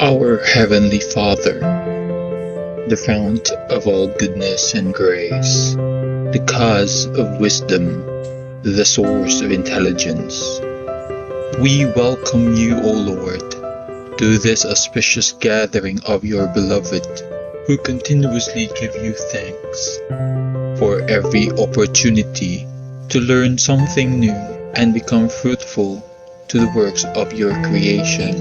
Our Heavenly Father, the fount of all goodness and grace, the cause of wisdom, the source of intelligence, we welcome you, O Lord, to this auspicious gathering of your beloved, who continuously give you thanks for every opportunity to learn something new and become fruitful to the works of your creation.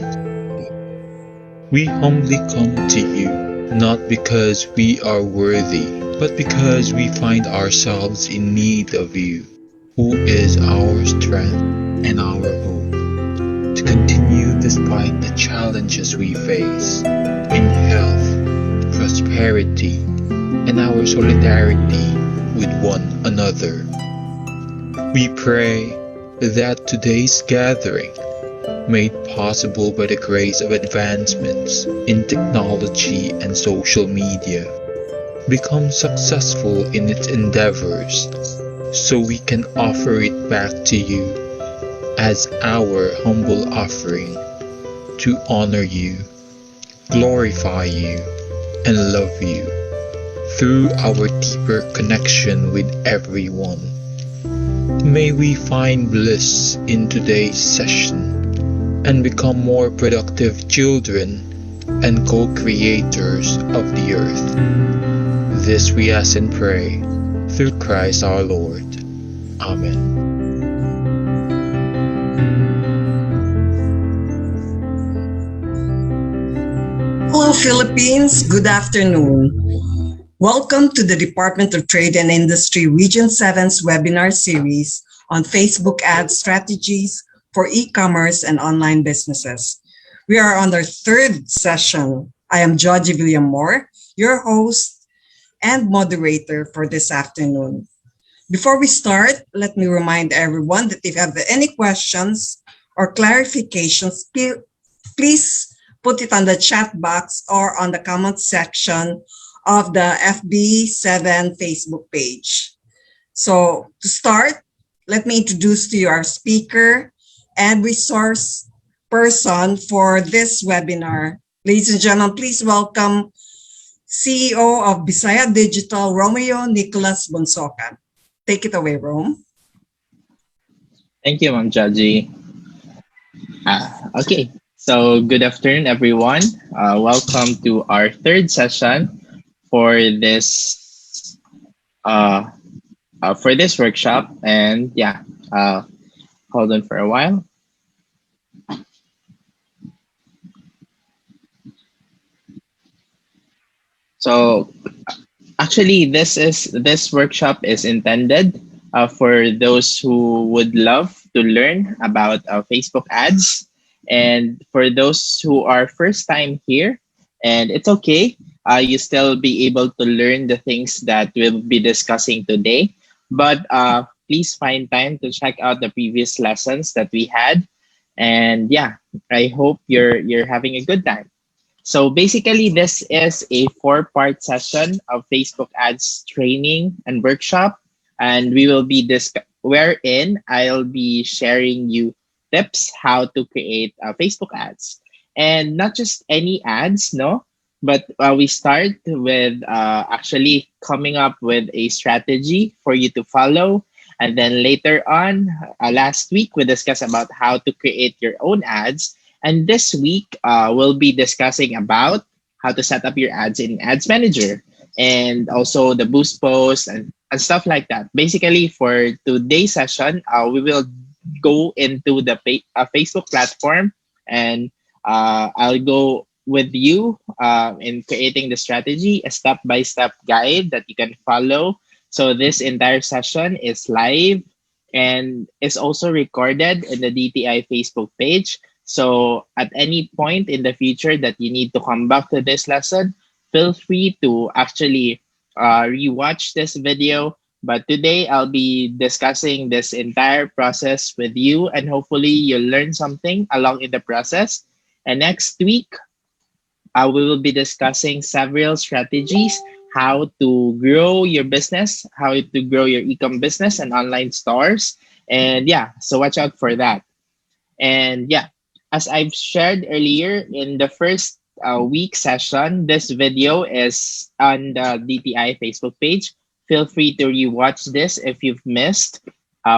We humbly come to you, not because we are worthy, but because we find ourselves in need of you, who is our strength and our hope, to continue despite the challenges we face in health, prosperity, and our solidarity with one another. We pray that today's gathering, made possible by the grace of advancements in technology and social media, become successful in its endeavors, so we can offer it back to you as our humble offering to honor you, glorify you, and love you through our deeper connection with everyone. May we find bliss in today's session and become more productive children and co-creators of the earth. This we ask and pray through Christ our Lord. Amen. Hello, Philippines. Good afternoon. Welcome to the Department of Trade and Industry Region 7's webinar series on Facebook ad strategies for e-commerce and online businesses. We are on our third session. I am Georgie Villamor, your host and moderator for this afternoon. Before we start, let me remind everyone that if you have any questions or clarifications, please put it on the chat box or on the comment section of the FB7 Facebook page. So to start, let me introduce to you our speaker and resource person for this webinar. Ladies and gentlemen, please welcome CEO of Bisaya Digital, Romeo Nicolas Bonsocan. Take it away, Rome. Thank you, Ma'am Jaji. Okay, so good afternoon, everyone. Welcome to our third session for this workshop. And yeah, hold on for a while. So actually, this workshop is intended for those who would love to learn about Facebook ads, and for those who are first time here, and it's okay, you still be able to learn the things that we'll be discussing today. But please find time to check out the previous lessons that we had, and yeah, I hope you're having a good time. So basically, this is a 4-part session of Facebook ads training and workshop, and we will be wherein I'll be sharing you tips how to create Facebook ads, and not just any ads, no, but we start with actually coming up with a strategy for you to follow, and then later on, last week we discussed about how to create your own ads. And this week, we'll be discussing about how to set up your ads in Ads Manager and also the boost posts and stuff like that. Basically, for today's session, we will go into the Facebook platform, and I'll go with you in creating the strategy, a step-by-step guide that you can follow. So this entire session is live and is also recorded in the DTI Facebook page. So at any point in the future that you need to come back to this lesson, feel free to actually rewatch this video. But today I'll be discussing this entire process with you, and hopefully you'll learn something along in the process. And next week, we will be discussing several strategies how to grow your business, how to grow your e-com business and online stores. And yeah, so watch out for that. And yeah, as I've shared earlier in the first week session, this video is on the DTI Facebook page. Feel free to rewatch this if you've missed.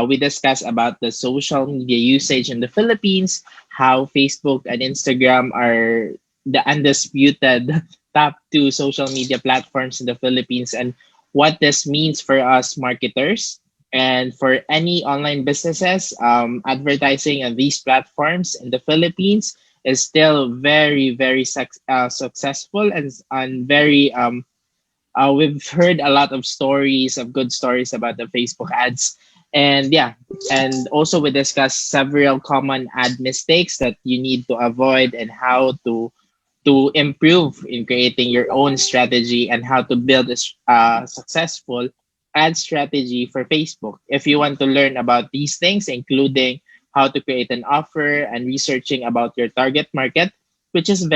We discussed about the social media usage in the Philippines, how Facebook and Instagram are the undisputed top two social media platforms in the Philippines, and what this means for us marketers and for any online businesses. Advertising on these platforms in the Philippines is still very, very successful, and very we've heard a lot of stories of good stories about the Facebook ads. And yeah, and also we discussed several common ad mistakes that you need to avoid, and how to improve in creating your own strategy, and how to build a successful ad strategy for Facebook. If you want to learn about these things, including how to create an offer and researching about your target market, which is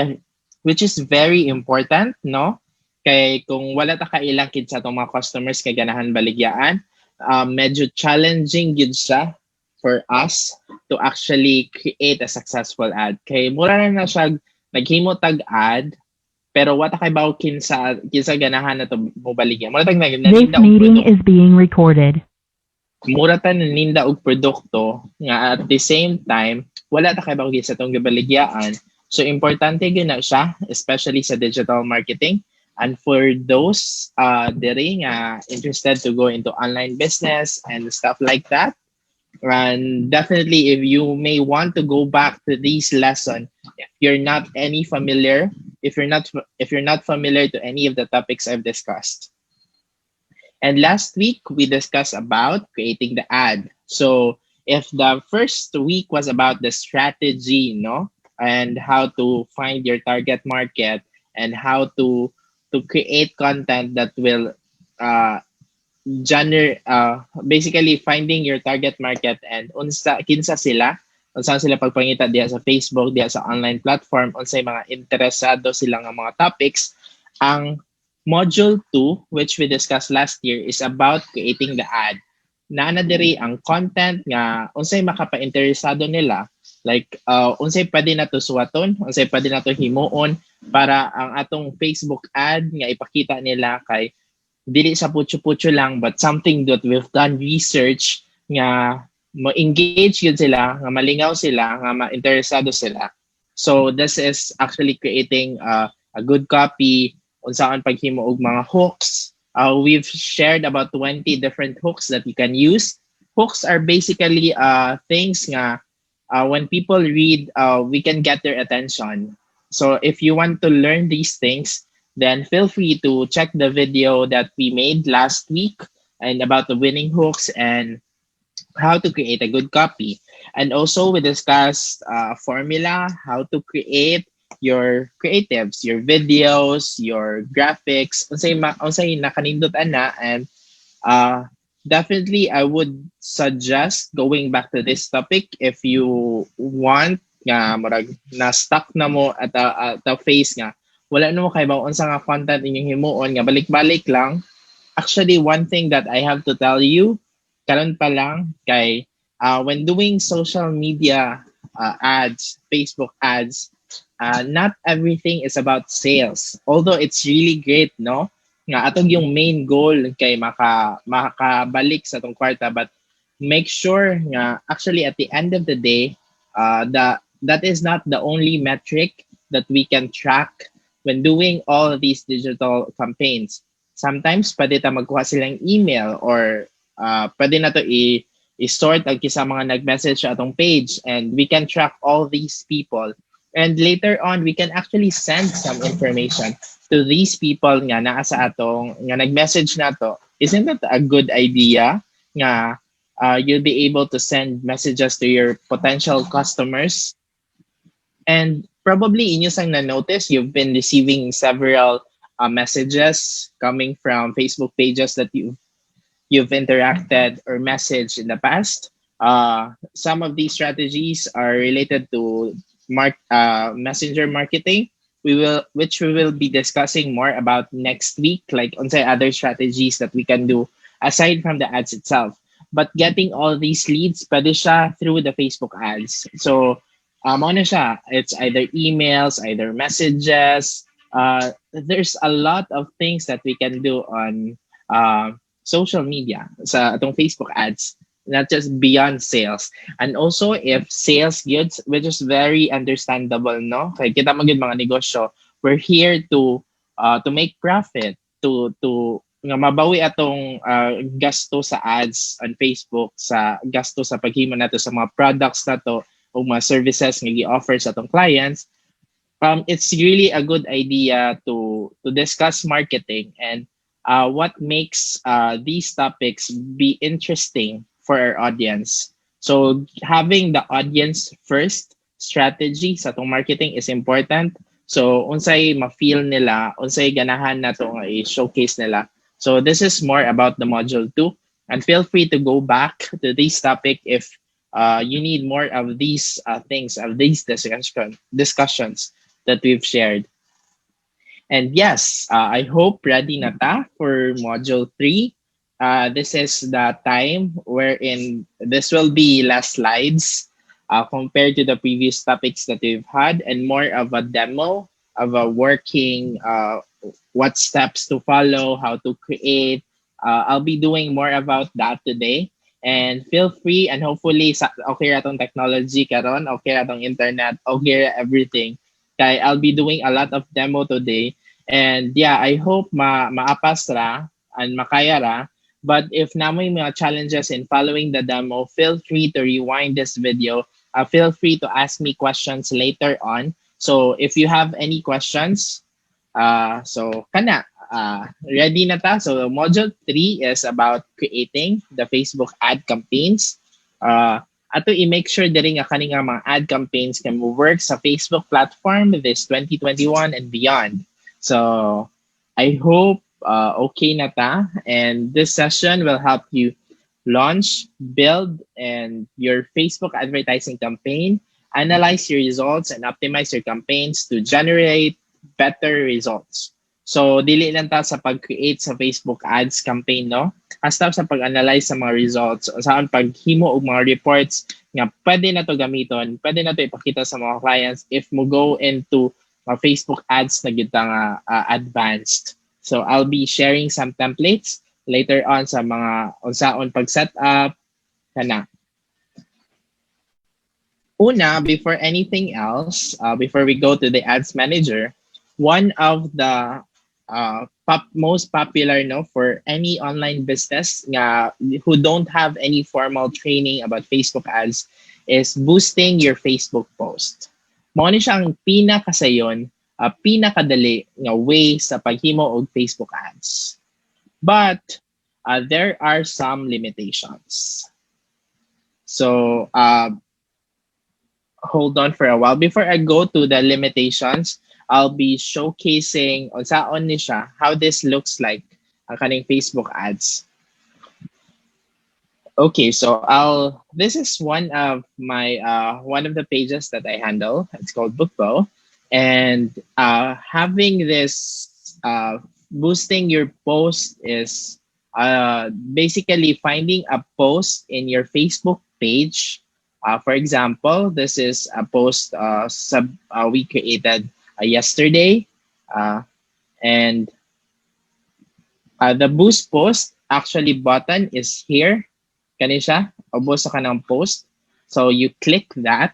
very important, no? Kay kung wala ta kailang kid sa atong mga customers kay ganahan baligyaan, medyo challenging yun siya for us to actually create a successful ad. Kay mura na siya naghimo tag ad, pero wata kay bawo kinsa ganahan na to mobaligya. Mura tag This naninda og meeting produkto. is being recorded. Mura ta naninda og produkto nga at the same time wala ta kay bawo sa tong gibaligyaan. So importante gyud na siya, especially sa digital marketing. And for those diri nga interested to go into online business and stuff like that, and definitely if you may want to go back to these lesson, if you're not any familiar, if you're not familiar to any of the topics I've discussed. And last week we discussed about creating the ad. So if the first week was about the strategy, no, and how to find your target market, and how to create content that will uh, basically finding your target market, and kinsa sila, unsa sila pagpangita diha sa Facebook, diha sa online platform, unsay mga interesado sila nga mga topics. Ang module 2, which we discussed last year, is about creating the ad. Naana diri ang content nga unsay makapa-interesado nila, like unsay pwede na to suwaton, unsay pwede na to himuon para ang atong Facebook ad nga ipakita nila kay dili sa putyo-putyo lang, but something that we've done research nga ma-engage yun sila, nga malingaw sila, nga ma-interesado sila. So this is actually creating a good copy, unsaan paghimo og mga hooks. We've shared about 20 different hooks that you can use. Hooks are basically things nga when people read, we can get their attention. So if you want to learn these things, then feel free to check the video that we made last week and about the winning hooks and how to create a good copy. And also we discussed formula, how to create your creatives, your videos, your graphics, unsay nakanindot ana. And definitely I would suggest going back to this topic if you want nga murag na stuck na mo at the phase nga wala no kay ba unsa nga content inyong himuon nga balik-balik lang. Actually, one thing that I have to tell you, karon pa lang kay when doing social media ads, Facebook ads, not everything is about sales. Although it's really great, no? Nga atong yung main goal kay makabalik sa tong kwarta, but make sure nga actually at the end of the day, that is not the only metric that we can track when doing all of these digital campaigns. Sometimes pwede ta magkuha silang email, or pwede na to i-sort ang kisa mga nag-message sa atong page, and we can track all these people. And later on, we can actually send some information to these people nga naa sa atong nga nag-message na to. Isn't that a good idea nga you'll be able to send messages to your potential customers? And probably inyo sang na-notice, you've been receiving several messages coming from Facebook pages that you've interacted or messaged in the past. Some of these strategies are related to messenger marketing. we will be discussing more about next week, like on say other strategies that we can do aside from the ads itself. But getting all these leads, pwede siya through the Facebook ads. So, ano siya, it's either emails, either messages. There's a lot of things that we can do on social media sa atong Facebook ads, not just beyond sales. And also if sales goods, which is very understandable, no? Kaya kita mo mga negosyo, we're here to make profit, to nga mabawi atong gasto sa ads on Facebook, sa gasto sa paghimo nato sa mga products nato o mga services nga gi-offer sa atong clients. It's really a good idea to discuss marketing and what makes these topics be interesting for our audience. So having the audience first strategy sa itong marketing is important. So unsay ma-feel nila, unsay ganahan na to nga i-showcase nila. So this is more about the module 2. And feel free to go back to this topic if you need more of these things, of these discussions that we've shared. And yes, I hope ready na ta for module 3. This is the time wherein this will be less slides compared to the previous topics that we've had, and more of a demo of a working, what steps to follow, how to create. I'll be doing more about that today. And feel free, and hopefully okay atong technology karon, okay atong internet, okay everything. Kay I'll be doing a lot of demo today. And yeah, I hope maapas ra and makaya ra. But if namoy mga challenges in following the demo, feel free to rewind this video. Feel free to ask me questions later on. So if you have any questions, so kana, ready na ta. So module 3 is about creating the Facebook ad campaigns. Ato i-make sure diri nga kani nga mga ad campaigns can work sa Facebook platform this 2021 and beyond. So I hope okay na ta, and this session will help you launch, build, and your Facebook advertising campaign, analyze your results, and optimize your campaigns to generate better results. So dili lang ta sa pag-create sa Facebook ads campaign, no? Hasta sa pag-analyze sa mga results, saan paghimo og mga reports nga pwede na to gamiton, pwede na to ipakita sa mga clients if mo go into Facebook ads na gyud nga advanced. So I'll be sharing some templates later on sa mga unsaon pag-set up kana. Una, before anything else, before we go to the ads manager, one of the most popular, no, for any online business nga who don't have any formal training about Facebook ads is boosting your Facebook post. Mao ni siya ang pinakasayon, pinakadali nga way sa paghimo og Facebook ads. But there are some limitations. So hold on for a while. Before I go to the limitations, I'll be showcasing unsaon ni siya, how this looks like ang kaning Facebook ads. Okay, so this is one of my one of the pages that I handle. It's called Bookbo, and having this boosting your post is basically finding a post in your Facebook page. For example, this is a post we created yesterday, and the boost post actually button is here. Kani siya, ubos sa kanang post. So you click that.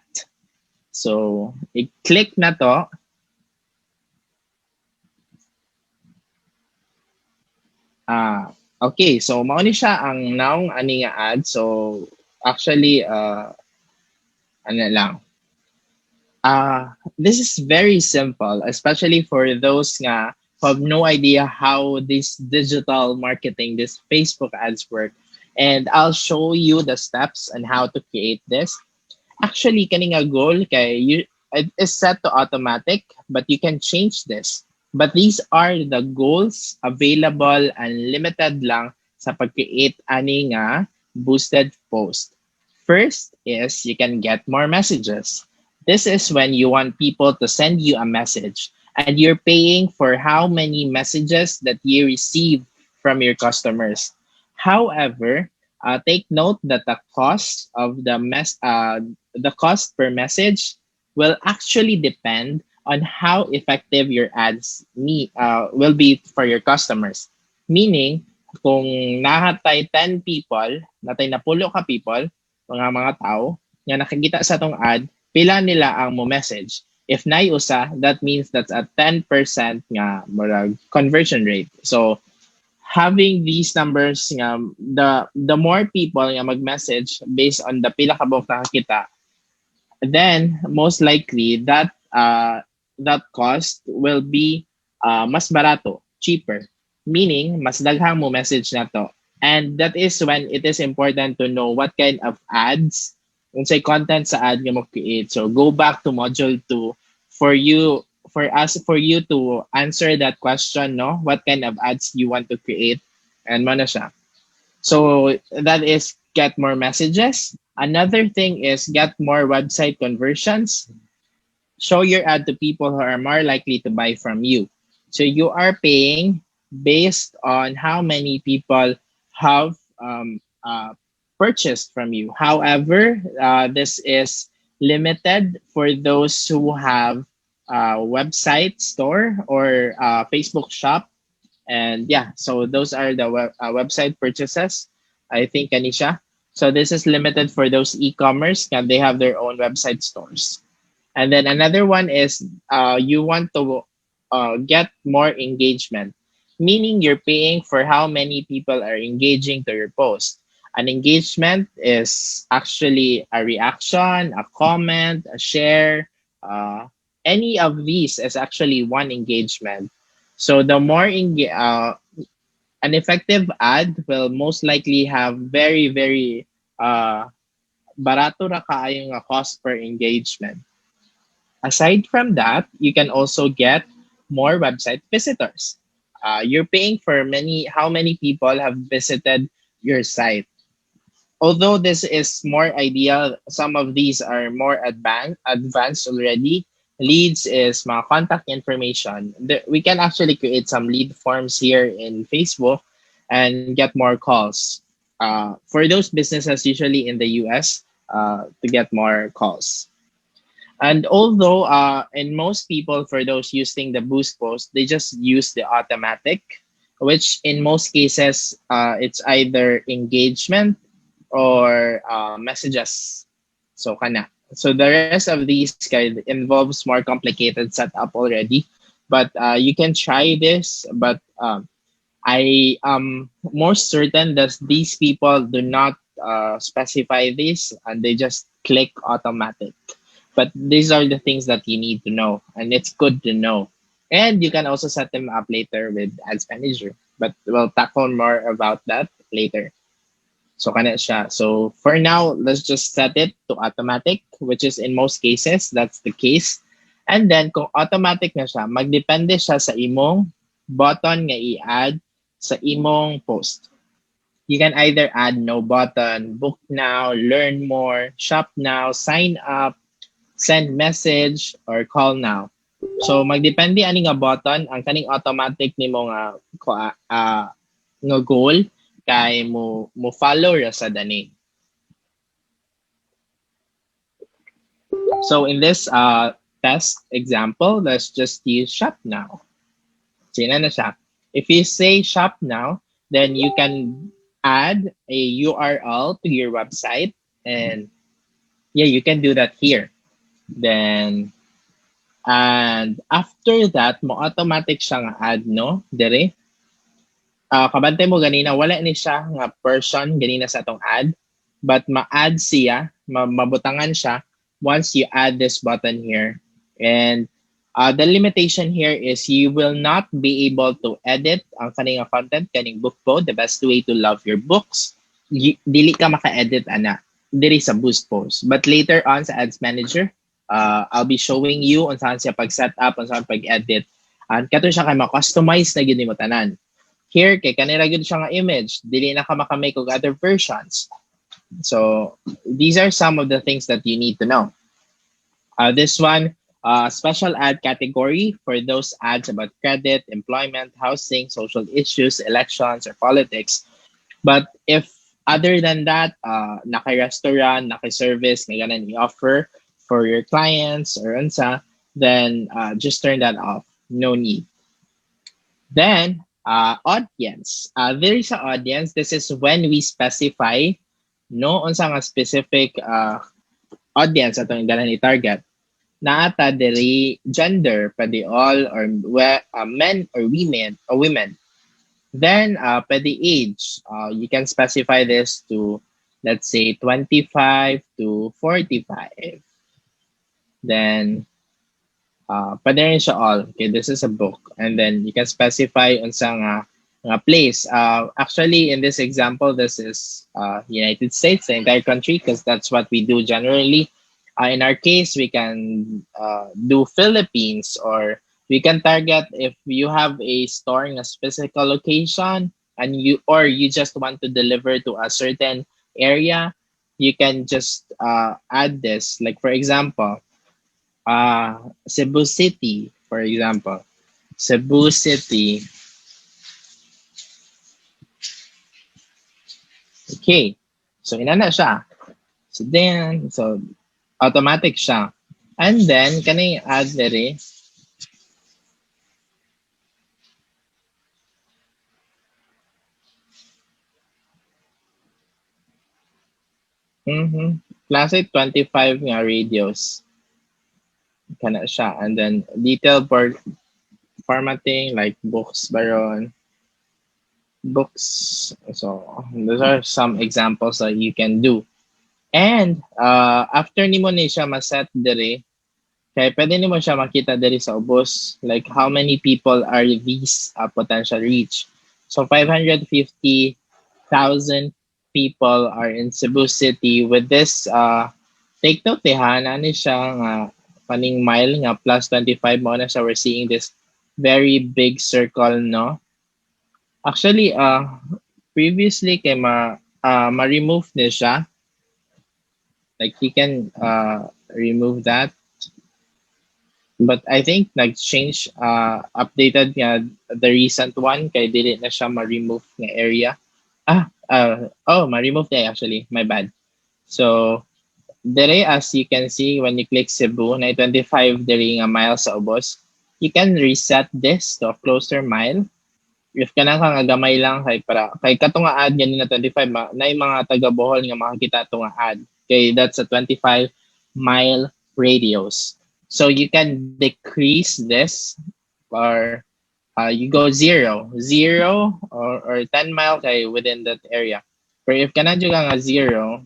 So i-click na to. Okay, so mao ni siya ang naong ani nga ad. So actually ano lang. This is very simple, especially for those nga who have no idea how this digital marketing, this Facebook ads work. And I'll show you the steps on how to create this. Actually, kaning nga goal kay it is set to automatic, but you can change this. But these are the goals available and limited lang sa pag-create ani nga boosted post. First is you can get more messages. This is when you want people to send you a message. and you're paying for how many messages that you receive from your customers. However, take note that the cost per message will actually depend on how effective your ads will be for your customers. Meaning, kung nahatay 10 people, natay napulo ka people, mga tao, nga nakikita sa tong ad, pila nila ang mo message. If nay usa, that means that's a 10% nga murag conversion rate. So having these numbers nga the more people nga mag-message based on the pila ka buok nakakita, then most likely that cost will be mas barato, cheaper. Meaning, mas daghang mo message na to. And that is when it is important to know what kind of ads, unsay content sa ad nga mo create. So go back to module 2 for you to answer that question, no? What kind of ads you want to create, and mo na siya. So that is get more messages. Another thing is get more website conversions. Show your ad to people who are more likely to buy from you. So you are paying based on how many people have purchased from you. However, this is limited for those who have a website store or Facebook shop. And yeah, so those are the website purchases. I think, Anisha. So this is limited for those e-commerce and they have their own website stores. And then another one is you want to get more engagement, meaning you're paying for how many people are engaging to your post. An engagement is actually a reaction, a comment, a share. Any of these is actually one engagement. So the more an effective ad will most likely have very, very barato ra kaayong cost per engagement. Aside from that, you can also get more website visitors. You're paying for how many people have visited your site. Although this is more ideal, some of these are more advanced already. Leads is my contact information. We can actually create some lead forms here in Facebook and get more calls. For those businesses, usually in the US, to get more calls. And although in most people, for those using the boost post, they just use the automatic, which in most cases, it's either engagement or messages. So kana. So the rest of these guys involves more complicated setup already, but you can try this. But I am more certain that these people do not specify this and they just click automatic. But these are the things that you need to know, and it's good to know. And you can also set them up later with Ads Manager, but we'll tackle more about that later. So kana siya. So for now, let's just set it to automatic, which is in most cases, that's the case. And then kung automatic na siya, magdepende siya sa imong button nga i-add sa imong post. You can either add no button, book now, learn more, shop now, sign up, send message, or call now. So magdepende ani nga button ang kaning automatic nimo nga goal kay mo follow ra sa dani. So in this test example, let's just use shop now. Sina na siya. If you say shop now, then you can add a URL to your website, and yeah, you can do that here. Then and after that, mo automatic siya nga add, no? Dire. Kabantay mo ganina, wala ni siya nga person ganina sa atong ad, but ma-add siya, mabutangan siya once you add this button here. And the limitation here is you will not be able to edit ang kaning content, kaning book po, the best way to love your books. Dili ka maka-edit ana diri sa boost post. But later on sa Ads Manager, I'll be showing you on saan siya pag-set up, on saan pag-edit. And kato siya kay ma-customize na gid mo tanan. Here, kay kanira gid siya nga image, dili na ka makamake og other versions. So, these are some of the things that you need to know. This one, Special ad category for those ads about credit, employment, housing, social issues, elections, or politics. But if other than that, naki-restaurant, naki-service, may ganun i-offer for your clients or unsa, then just turn that off. No need. Then, audience. There is an audience. This is when we specify no unsa nga specific audience atong ganan i-target. Naata diri gender, pwede all or men or women. Then, pwede age. You can specify this to, let's say, 25 to 45. Then, pwede rin siya all. Okay, this is a book. And then, you can specify unsa nga place. Actually, in this example, this is United States, the entire country, because that's what we do generally. In our case, we can do Philippines, or we can target if you have a store in a specific location and you just want to deliver to a certain area, you can just add this. Like for example, Cebu City, for example. Cebu City. Okay. So inana siya. So then, so automatic siya. And then, kani add diri. Classic 25 nga radios. Kana siya. And then, detail formatting, like books baron. Books. So, those are some examples that you can do. And, after nimo ni siya maset diri, kaya pwede nimo siya makita diri sa ubos, like how many people are these potential reach. So 550,000 people are in Cebu City with this take note ni siya nga paning mile nga plus 25 mo na siya, we're seeing this very big circle, no? Actually, previously kay ma-remove ni siya. Like you can remove that. But I think nag-change, updated nga the recent one kay dili na siya ma-remove nga area. Ma-remove na actually. My bad. So, dere as you can see when you click Cebu, na 25 dere nga miles sa ubos, you can reset this to a closer mile. If ka na nga gamay lang kay katong nga ad yan na 25 na yung mga taga Bohol nga makakita ato nga ad. Okay, that's a 25 mile radius. So you can decrease this, or you go zero or 10 mile kay within that area. Pero if ka na nga zero,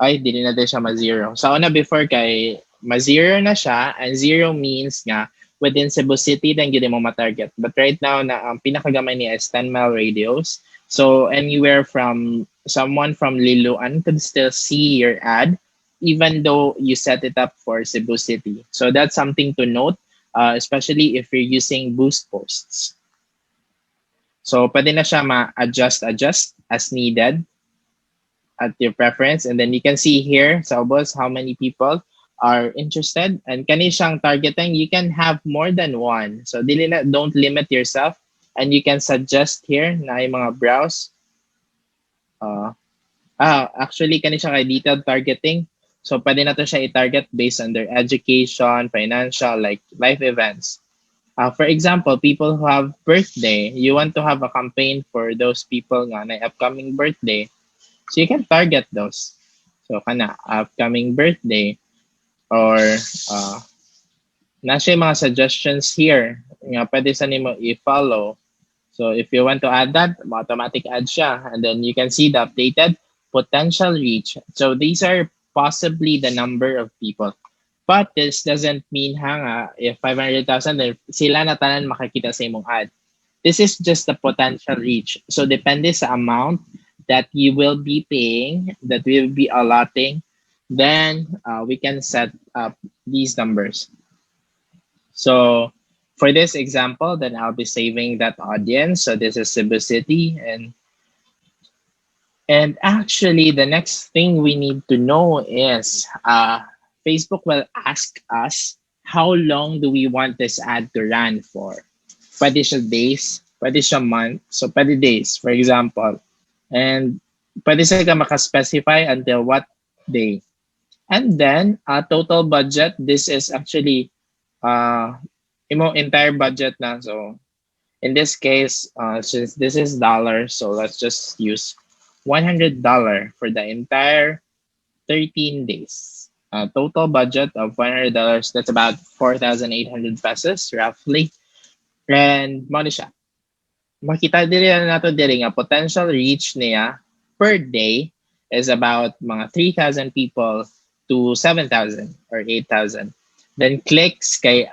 ay dili na din siya ma-zero. Sa una before kay ma-zero na siya, and zero means nga within Cebu City then gid mo ma-target. But right now na ang pinakagamay niya is 10 mile radius. So anywhere from someone from Liloan could still see your ad even though you set it up for Cebu City. So that's something to note, especially if you're using boost posts. So pwede na siya ma-adjust as needed at your preference. And then you can see here sa ubos how many people are interested. And kani siyang targeting, you can have more than one. So don't limit yourself. And you can suggest here na yung mga browse. Actually, kani siya kay detailed targeting. So, pwede na to siya i-target based on their education, financial, like life events. For example, people who have birthday, you want to have a campaign for those people nga na upcoming birthday. So, you can target those. So, kana, upcoming birthday, or nasa yung mga suggestions here nga pwede sa nimo i-follow. So, if you want to add that, automatic add siya. And then you can see the updated potential reach. So, these are possibly the number of people. But this doesn't mean if 500,000, then sila na tanan makakita sa imong ad. This is just the potential reach. So depende sa amount that you will be paying, that we will be allotting, then we can set up these numbers. So for this example, then I'll be saving that audience. So this is Cebu City, and actually, the next thing we need to know is Facebook will ask us how long do we want this ad to run for. Pwede siya days, pwede siya month. So pwede days, for example. And pwede siya ka makaspecify until what day. And then, total budget, this is actually entire budget na. So in this case, since this is dollars, so let's just use $100 for the entire 13 days. Total budget of $100, that's about 4,800 pesos roughly. And mo siya. Makita diri na nato diri nga potential reach niya per day is about mga 3,000 people to 7,000 or 8,000. Then clicks kay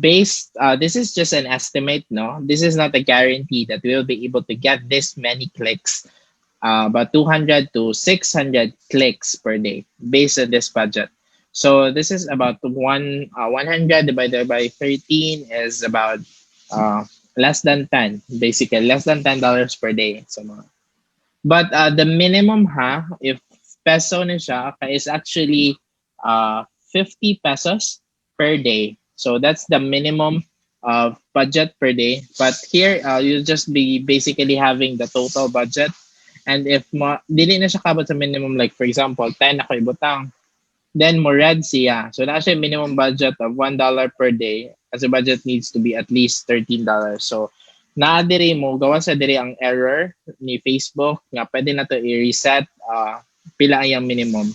based this is just an estimate, no, this is not a guarantee that we will be able to get this many clicks, about 200 to 600 clicks per day based on this budget. So this is about 100 divided by 13 is about less than 10, basically less than $10 per day. So but the minimum if peso na siya is actually 50 pesos per day. So that's the minimum of budget per day. But here you'll just be basically having the total budget. And if dili na siya kabot sa minimum, like for example 10 ako ibutang, then mo red siya. So na siya minimum budget of $1 per day, as the budget needs to be at least $13. So naa diri mo gawa sa diri ang error ni Facebook nga pwede na to i-reset pila ang minimum.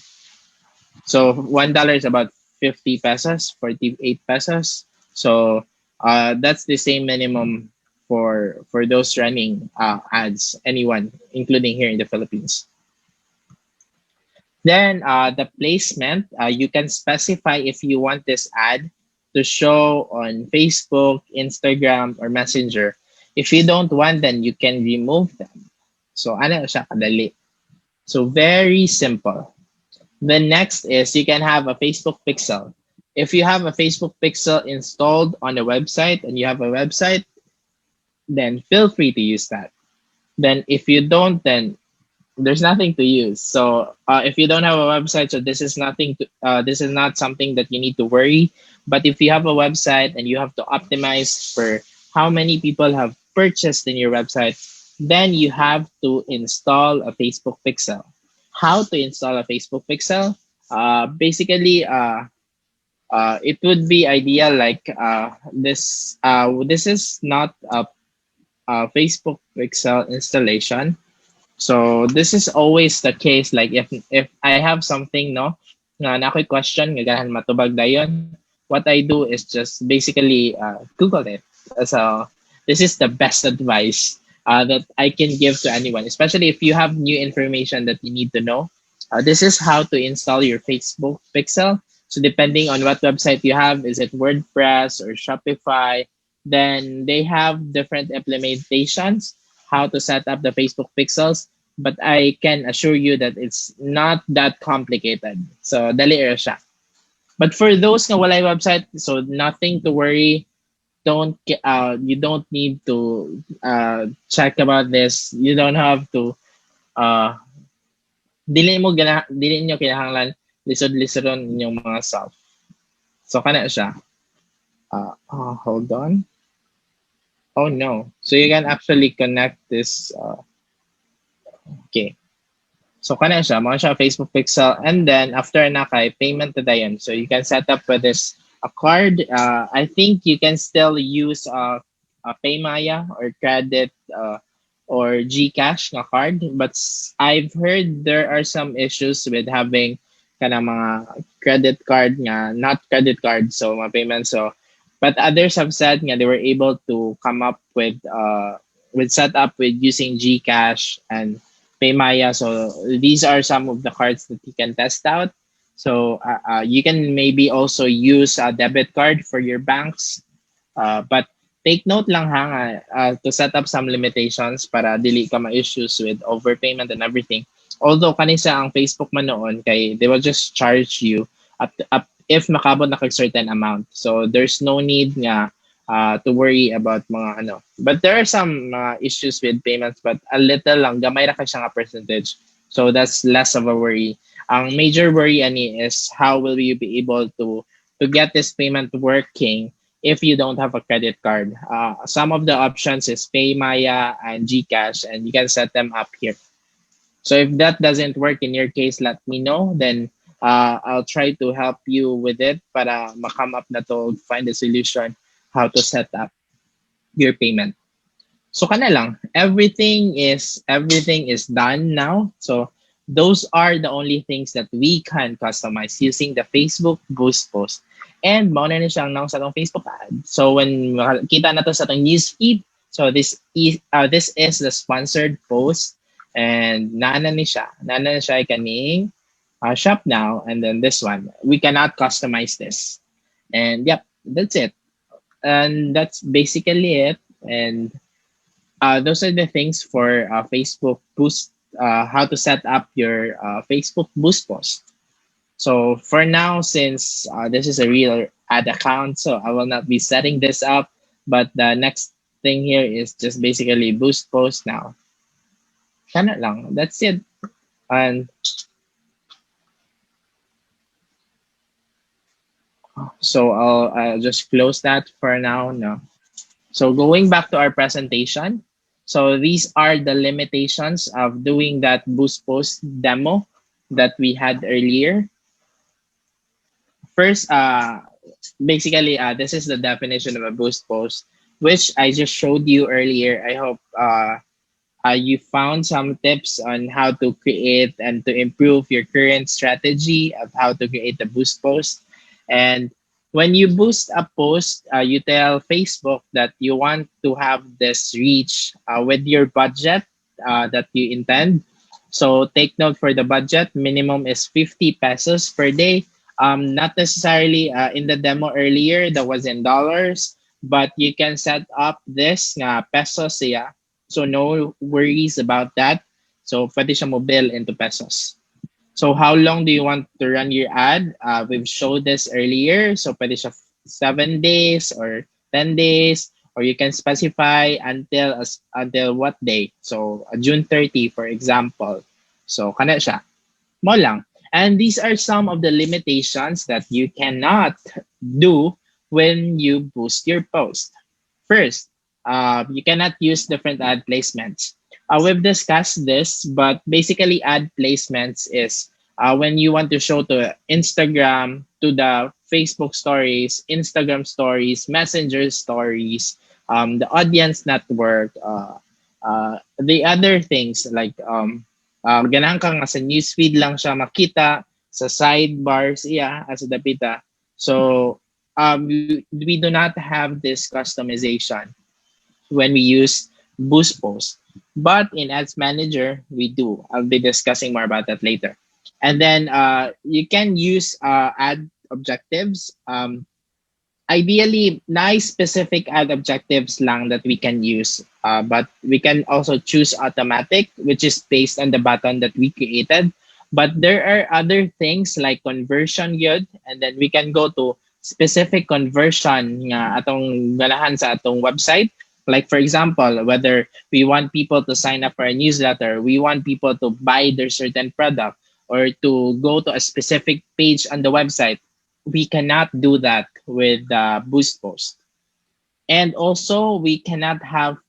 So $1 is about 50 pesos, 48 pesos. So that's the same minimum for those running ads, anyone, including here in the Philippines. Then the placement, you can specify if you want this ad to show on Facebook, Instagram, or Messenger. If you don't want them, you can remove them. So ano siya kadali. So very simple. The next is you can have a Facebook pixel. If you have a Facebook pixel installed on the website and you have a website, then feel free to use that. Then if you don't, then there's nothing to use. So if you don't have a website, so this is this is not something that you need to worry. But if you have a website and you have to optimize for how many people have purchased in your website, then you have to install a Facebook pixel. How to install a Facebook pixel? Basically, it would be ideal like this. This is not a Facebook pixel installation. So this is always the case. Like if I have something na ako'y question nga ganahan matubag dayon, what I do is just basically Google it. So this is the best advice that I can give to anyone, especially if you have new information that you need to know. This is how to install your Facebook pixel. So depending on what website you have, is it WordPress or Shopify, then they have different implementations how to set up the Facebook pixels. But I can assure you that it's not that complicated. So dali ra siya. But for those na walay website, so nothing to worry. You don't need to check about this. You don't have to dili nyo kinahanglan lisod-lisodon inyong mga self. So kana siya. Hold on. Oh no. So you can actually connect this. Okay. So kana siya, mga siya Facebook pixel, and then after na kay payment to dayon. So you can set up with this a card. I think you can still use a Paymaya or credit or GCash na card, but I've heard there are some issues with having kana mga credit card nga not credit card, so mga payment. So but others have said nga they were able to come up with setup with using GCash and Paymaya. So these are some of the cards that you can test out. So you can maybe also use a debit card for your banks. But take note lang to set up some limitations para dili ka ma-issues with overpayment and everything. Although kanisa ang Facebook man noon kay they will just charge you up if makabot na kag certain amount. So there's no need nga to worry about mga ano. But there are some issues with payments, but a little lang, gamay ra ka siya nga percentage. So that's less of a worry. Ang major worry ani is how will you be able to get this payment working if you don't have a credit card. Some of the options is PayMaya and GCash, and you can set them up here. So if that doesn't work in your case, let me know. Then I'll try to help you with it para makam up na to, find a solution how to set up your payment. So kana lang, everything is done now. So those are the only things that we can customize using the Facebook Boost post. And mao na ni siyang nang sa atong Facebook ad. So when kita na to sa atong news feed, so this is the sponsored post, and naana ni siya. Naana ni siya kaning shop now, and then this one. We cannot customize this. And yep, that's it. And that's basically it. And those are the things for Facebook Boost, how to set up your Facebook Boost post. So for now, since this is a real ad account, so I will not be setting this up. But the next thing here is just basically Boost post now. Kana lang. That's it. And so I'll just close that for now. No. So going back to our presentation, so these are the limitations of doing that Boost Post demo that we had earlier. First, basically, this is the definition of a Boost Post, which I just showed you earlier. I hope you found some tips on how to create and to improve your current strategy of how to create a Boost Post. And when you boost a post, you tell Facebook that you want to have this reach with your budget that you intend. So take note for the budget, minimum is 50 pesos per day. Not necessarily in the demo earlier, that was in dollars, but you can set up this nga pesos siya. So no worries about that. So pwede siya mo bill into pesos. So how long do you want to run your ad? We've showed this earlier. So pwede siya 7 days or 10 days, or you can specify until what day. So June 30, for example. So kana siya. Mo lang. And these are some of the limitations that you cannot do when you boost your post. First, you cannot use different ad placements. We've discussed this, but basically ad placements is when you want to show to Instagram, to the Facebook stories, Instagram stories, Messenger stories, the audience network, the other things like ganahan ka nga sa newsfeed lang siya makita, sa sidebars iya as dapita. So we do not have this customization when we use Boost Post. But in Ads Manager, we do. I'll be discussing more about that later. And then you can use ad objectives. Ideally, nice specific ad objectives lang that we can use. But we can also choose automatic, which is based on the button that we created. But there are other things like conversion yun, and then we can go to specific conversion nga atong ganahan sa atong website. Like for example, whether we want people to sign up for a newsletter, we want people to buy their certain product, or to go to a specific page on the website, we cannot do that with Boost Post. And also, we cannot have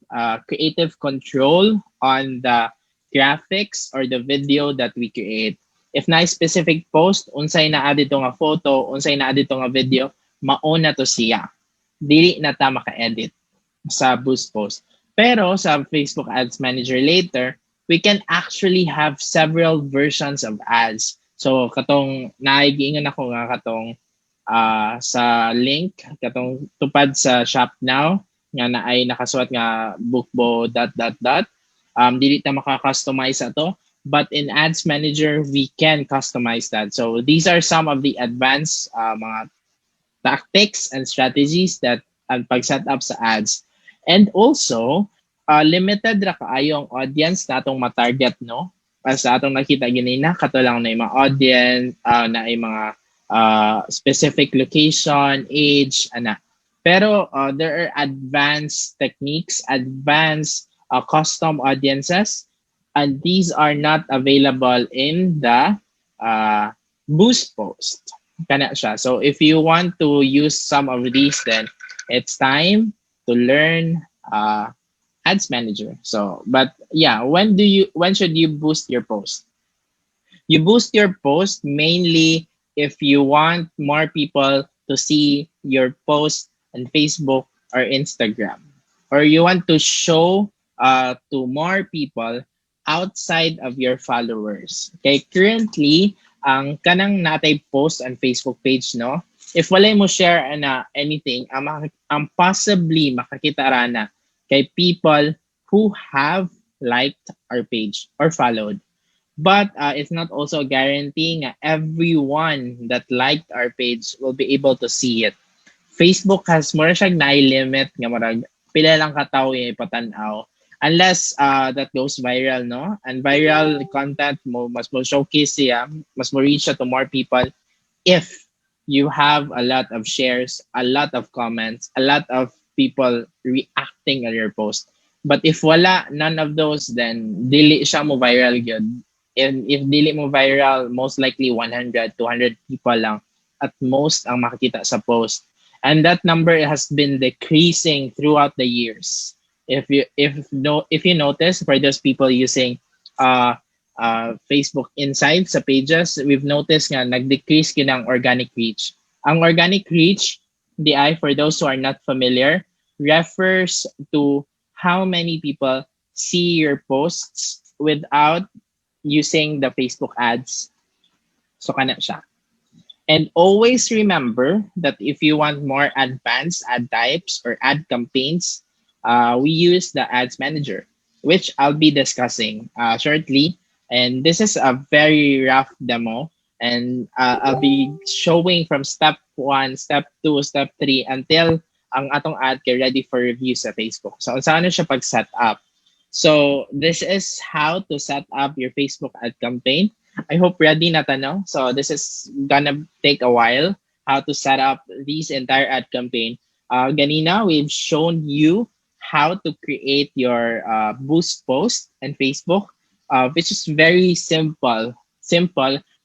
creative control on the graphics or the video that we create. If na specific post, unsay na dito nga photo, unsay na dito nga video, mauna to siya. Dili na ta maka-edit sa Boost Post. Pero sa Facebook Ads Manager later, we can actually have several versions of ads. So katong naigiingon ako nga katong sa link, katong tupad sa shop now, nga na ay nakasuot nga bookbo ... Dili ta maka-customize ato. But in Ads Manager, we can customize that. So these are some of the advanced mga tactics and strategies that ang pag-set up sa ads. And also, limited ra kaayo ang audience na atong matarget, no? Sa atong nakita ginina, kato lang na yung mga audience, na yung mga specific location, age, ana. Pero there are advanced techniques, advanced custom audiences, and these are not available in the boost post. Kana siya. So if you want to use some of these, then it's time to learn ads manager. So, but yeah, when should you boost your post? You boost your post mainly if you want more people to see your post on Facebook or Instagram, or you want to show to more people outside of your followers. Okay, currently, ang kanang natay post on Facebook page, no? If wala mo share na anything, ang possibly makakita rana kay people who have liked our page or followed. But it's not also guaranteeing everyone that liked our page will be able to see it. Facebook has more siya limit nga marag pila lang katawo yung ipatanaw unless that goes viral, no? And viral content mo mas mo showcase siya, mas mo reach siya to more people if you have a lot of shares, a lot of comments, a lot of people reacting on your post. But if wala, none of those, then dili siya mo viral yun. And if dili mo viral, most likely 100, 200 people lang at most ang makikita sa post. And that number has been decreasing throughout the years. If you notice, for those people using uh, Facebook Insights sa pages, we've noticed nga nag-decrease yun ang organic reach. Ang organic reach, DI, for those who are not familiar, refers to how many people see your posts without using the Facebook ads. So kana siya. And always remember that if you want more advanced ad types or ad campaigns, we use the Ads Manager, which I'll be discussing shortly. And this is a very rough demo. And I'll be showing from step 1, step 2, step 3 until ang atong ad kay ready for review sa Facebook. So, saan siya pag-set up? So, this is how to set up your Facebook ad campaign. I hope ready na tanong. So this is gonna take a while how to set up this entire ad campaign. Ganina, we've shown you how to create your boost post on Facebook, which is very simple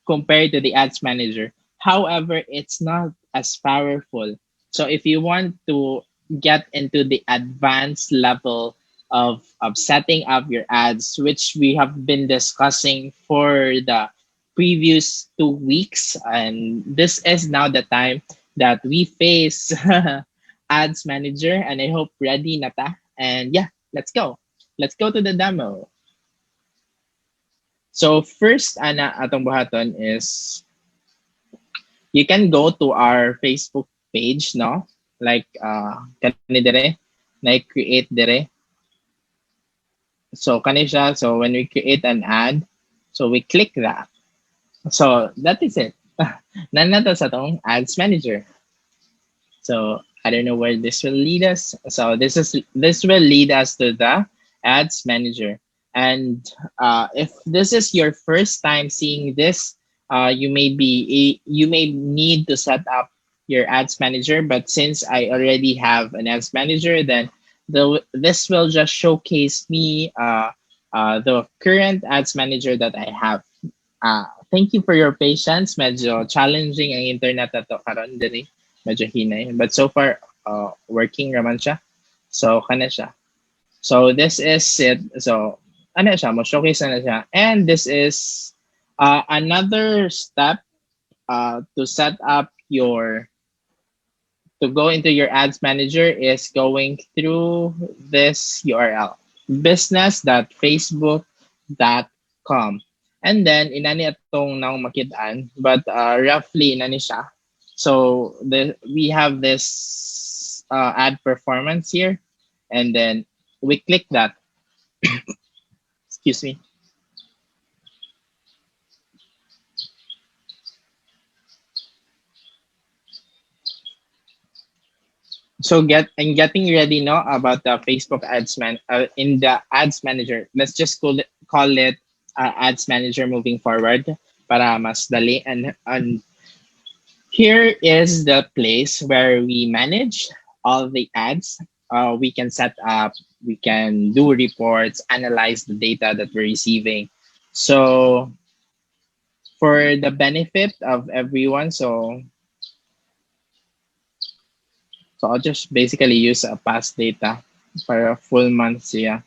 compared to the ads manager. However, it's not as powerful. So if you want to get into the advanced level of setting up your ads, which we have been discussing for the previous 2 weeks. And this is now the time that we face ads manager. And I hope ready nata. And yeah, let's go. Let's go to the demo. So first, ana atong buhaton is you can go to our Facebook page, no? Like kani dire, like create dire. So kani siya, so when we create an ad, so we click that. So that is it. Nanato sa tong ads manager. So I don't know where this will lead us. So this will lead us to the ads manager. And if this is your first time seeing this, you may need to set up your ads manager. But since I already have an ads manager, then this will just showcase me the current ads manager that I have. Thank you for your patience. Medyo challenging ang internet na to karon diri. Medyo hinay. But so far, working naman siya. So, kana siya. So, this is it. So, ano siya? Mo-showcase na siya. And this is another step to set up to go into your ads manager is going through this URL, business.facebook.com. And then, inani atong nang makitaan, but roughly inani siya. So we have this ad performance here, and then we click that. Excuse me. So getting ready now about the Facebook ads in the ads manager. Let's just call it ads manager moving forward para mas dali. And here is the place where we manage all the ads. We can set up, we can do reports, analyze the data that we're receiving. So for the benefit of everyone. So I'll just basically use a past data for a full month. Yeah,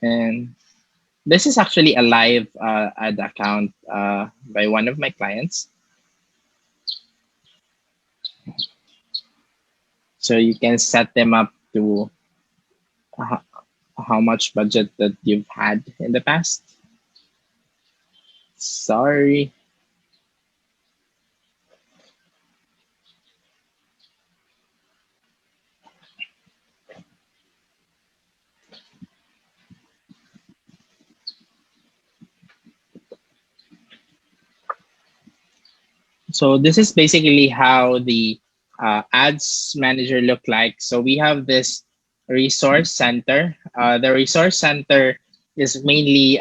and this is actually a live ad account by one of my clients. So you can set them up to ho- how much budget that you've had in the past. Sorry. So this is basically how the ads manager look like. So we have this resource center. The resource center is mainly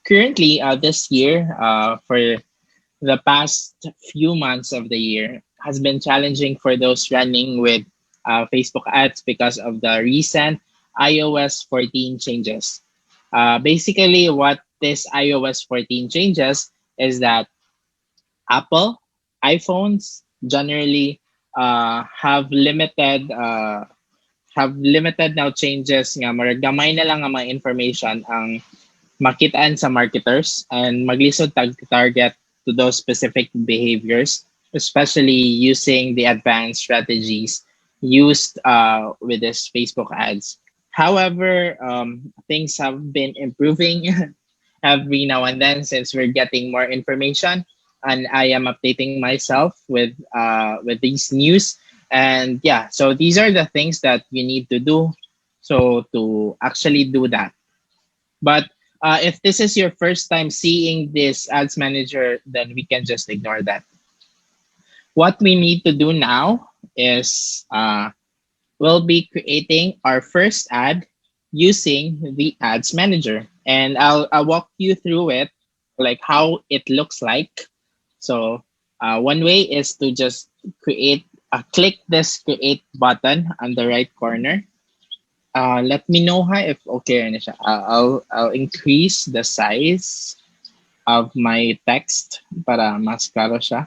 currently this year for the past few months of the year has been challenging for those running with Facebook ads because of the recent iOS 14 changes. Basically, what this iOS 14 changes is that Apple iPhones generally have limited now changes nga murag gamay na lang ang mga information ang makitaan sa marketers and maglisod tag target to those specific behaviors, especially using the advanced strategies used with this Facebook ads. However, things have been improving every now and then since we're getting more information, and I am updating myself with these news. And yeah, so these are the things that you need to do. So to actually do that, but if this is your first time seeing this ads manager, then we can just ignore that. What we need to do now is we'll be creating our first ad using the ads manager. And I'll walk you through it, like how it looks like. So one way is to just click this create button on the right corner. Let me know ha if okay na siya. I'll increase the size of my text para mas klaro siya.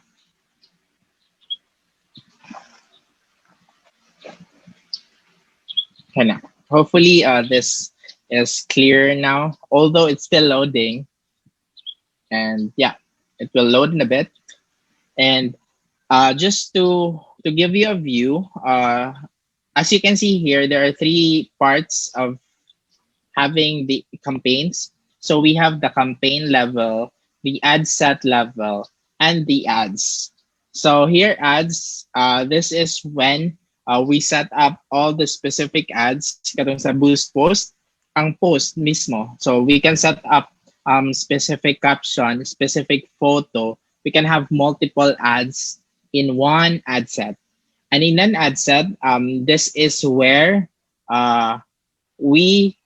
Kana. Hopefully this is clear now, although it's still loading. And yeah, it will load in a bit. And just to give you a view, as you can see here, there are three parts of having the campaigns. So we have the campaign level, the ad set level, and the ads. So here ads, this is when we set up all the specific ads katong sa boost post, ang post mismo. So we can set up specific caption, specific photo. We can have multiple ads in one ad set. And in an ad set, this is where we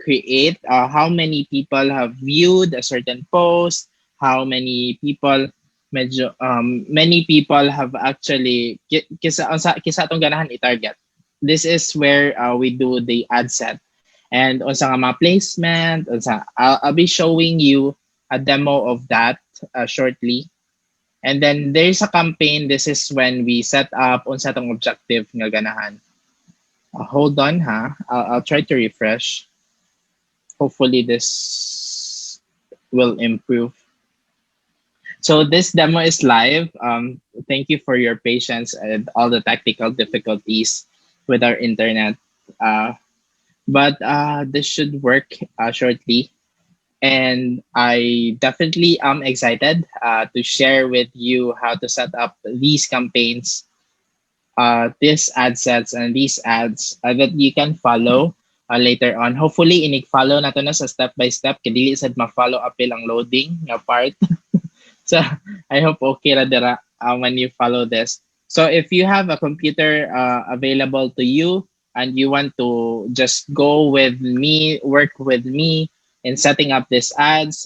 create how many people have viewed a certain post, how many people many people have actually kisa atong ganahan i-target. This is where we do the ad set. And unsa nga mga placement, I'll be showing you a demo of that shortly. And then there's a campaign. This is when we set up unsa tong objective nga ganahan. Hold on, ha. I'll try to refresh. Hopefully this will improve. So this demo is live. Thank you for your patience and all the technical difficulties with our internet. But this should work shortly. And I definitely am excited to share with you how to set up these campaigns, these ad sets and these ads that you can follow later on. Hopefully, inig-follow na to na sa step by step. Kadili sad ma-follow apil ang loading nga part. So I hope okay ra dira when you follow this. So if you have a computer available to you and you want to just go with me, work with me in setting up these ads,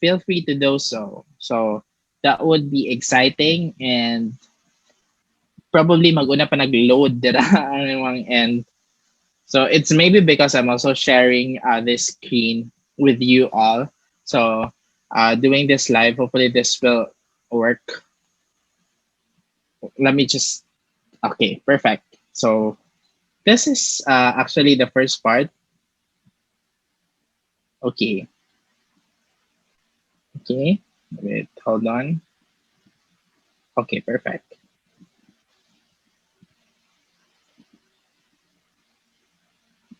feel free to do so. So that would be exciting, and probably maguna pa nag-load dira ang end. So it's maybe because I'm also sharing this screen with you all. So doing this live. Hopefully, this will work. Let me just. Okay, perfect. So this is actually the first part. Okay, okay. Wait, hold on. Okay, perfect.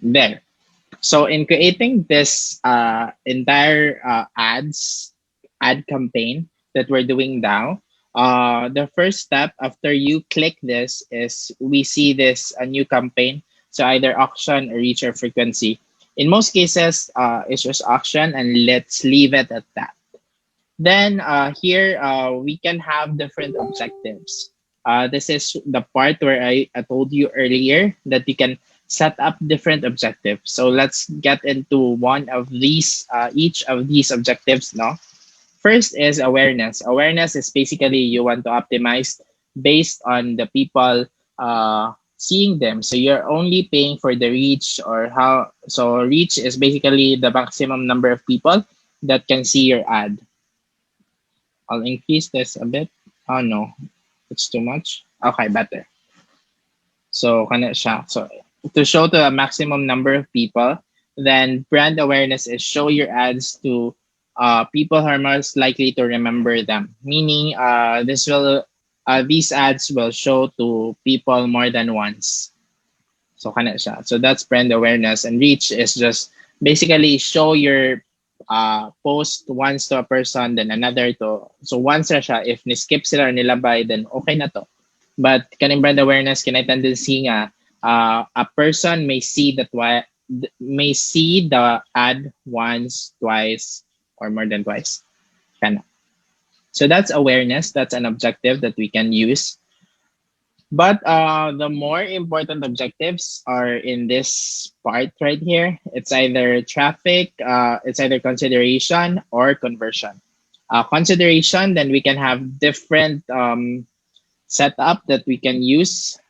There. So in creating this entire ad campaign that we're doing now, the first step after you click this is we see this a new campaign. So either auction or reach or frequency. In most cases, it's just auction, and let's leave it at that. Then here we can have different objectives. This is the part where I told you earlier that you can set up different objectives. So let's get into one of these, each of these objectives now. First is awareness. Awareness is basically you want to optimize based on the people seeing them. So you're only paying for the reach or how. So reach is basically the maximum number of people that can see your ad. I'll increase this a bit. Oh no, it's too much. Okay, better. So kana siya. So to show to a maximum number of people, then brand awareness is show your ads to people who are most likely to remember them. Meaning, these ads will show to people more than once. So kana siya. So that's brand awareness, and reach is just basically show your post once to a person, then another to. So once na siya, if ni-skip sila or nilabay, then okay na to. But kaning brand awareness, kinay tendency nga a person may see may see the ad once, twice, or more than twice. Kana. So that's awareness. That's an objective that we can use. But the more important objectives are in this part right here. It's either traffic, it's either consideration or conversion. Consideration, then we can have different setup that we can use.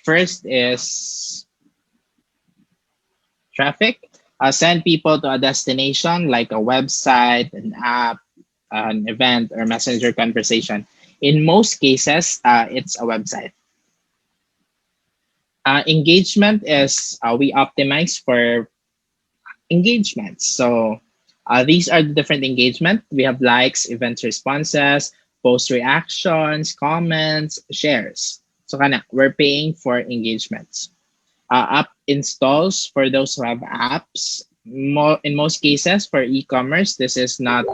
First is traffic. Send people to a destination like a website, an app, an event, or messenger conversation. In most cases, it's a website. Engagement is we optimize for engagements. So these are the different engagement. We have likes, events responses, post reactions, comments, shares. So kana, we're paying for engagements. App installs for those who have apps. In most cases for e-commerce, this is not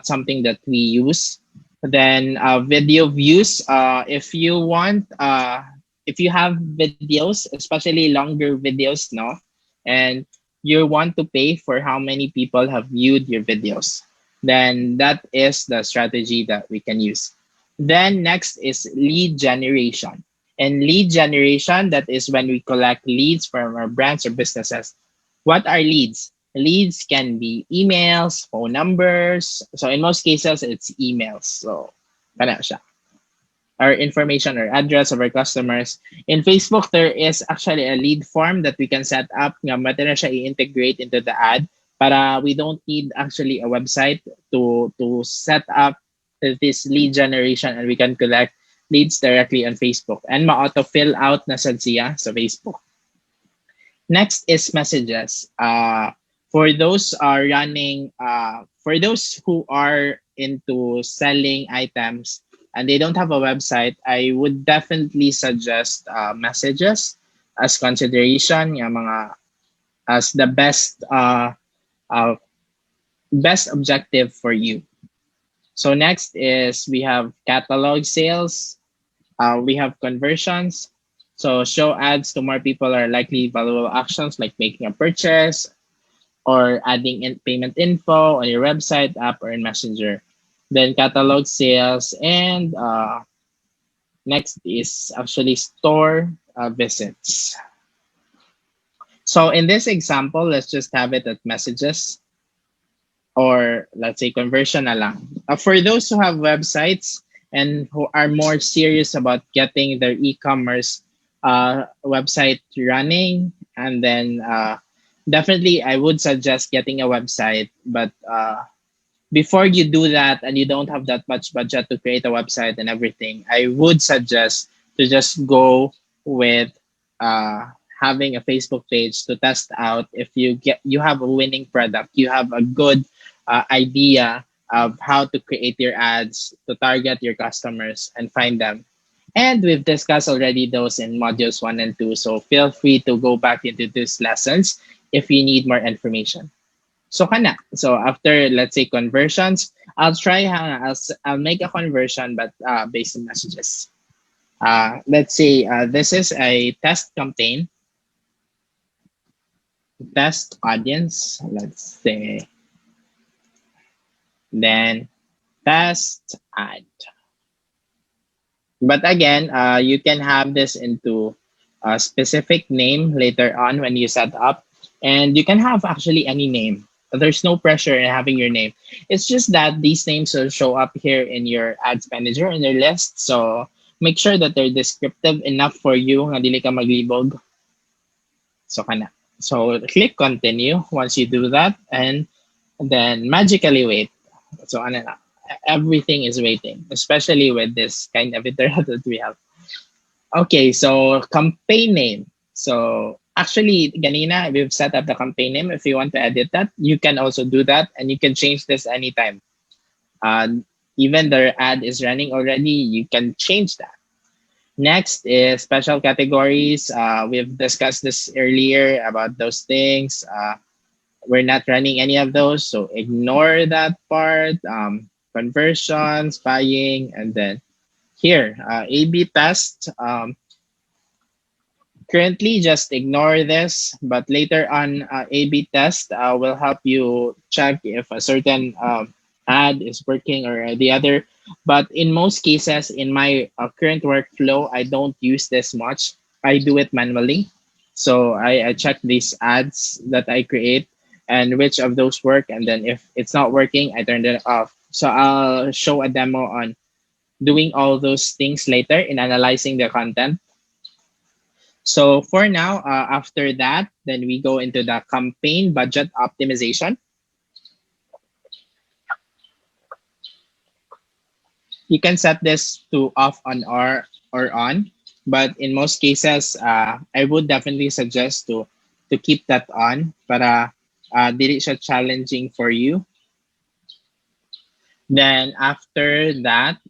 something that we use. Then video views. If you have videos, especially longer videos, no, and you want to pay for how many people have viewed your videos, then that is the strategy that we can use. Then next is lead generation. And lead generation, that is when we collect leads from our brands or businesses. What are leads? Leads can be emails, phone numbers. So in most cases, it's emails. So, kana siya. Our information or address of our customers. In Facebook, there is actually a lead form that we can set up nga mati na siya i-integrate into the ad para we don't need actually a website to set up this lead generation, and we can collect leads directly on Facebook and ma-auto-fill out na sad siya sa Facebook. Next is messages. For those for those who are into selling items and they don't have a website, I would definitely suggest messages as consideration, yung mga as the best objective for you. So next is we have catalog sales. We have conversions. So show ads to more people are likely valuable actions like making a purchase or adding in payment info on your website, app, or in Messenger. Then catalog sales, and next is actually store visits. So in this example, let's just have it at messages, or let's say conversion na lang. For those who have websites and who are more serious about getting their e-commerce website running, and then Definitely, I would suggest getting a website, but before you do that and you don't have that much budget to create a website and everything, I would suggest to just go with uh, having a Facebook page to test out if you have a winning product, you have a good idea of how to create your ads to target your customers and find them. And we've discussed already those in modules 1 and 2. So feel free to go back into these lessons if you need more information. So kana. So after let's say conversions, I'll try I'll make a conversion but based on messages. Let's say this is a test campaign, test audience. Let's say then test ad. But again, you can have this into a specific name later on when you set up, and you can have actually any name. There's no pressure in having your name. It's just that these names will show up here in your ads manager in your list. So make sure that they're descriptive enough for you nga dili ka maglibog. So kana. So click continue once you do that, and then magically wait. So ano na, everything is waiting, especially with this kind of iterate that we have. Okay, so campaign name. So actually, ganina, we've set up the campaign name. If you want to edit that, you can also do that, and you can change this anytime. Even the ad is running already, you can change that. Next is special categories. We've discussed this earlier about those things. We're not running any of those, so ignore that part. Conversions, buying, and then here, A/B test. Currently, just ignore this, but later on, A/B test will help you check if a certain ad is working or the other. But in most cases, in my current workflow, I don't use this much. I do it manually. So I check these ads that I create and which of those work. And then if it's not working, I turn it off. So I'll show a demo on doing all those things later in analyzing the content. So for now, after that, then we go into the campaign budget optimization. You can set this to off on or on, but in most cases, I would definitely suggest to keep that on para dili siya challenging for you. Then after that,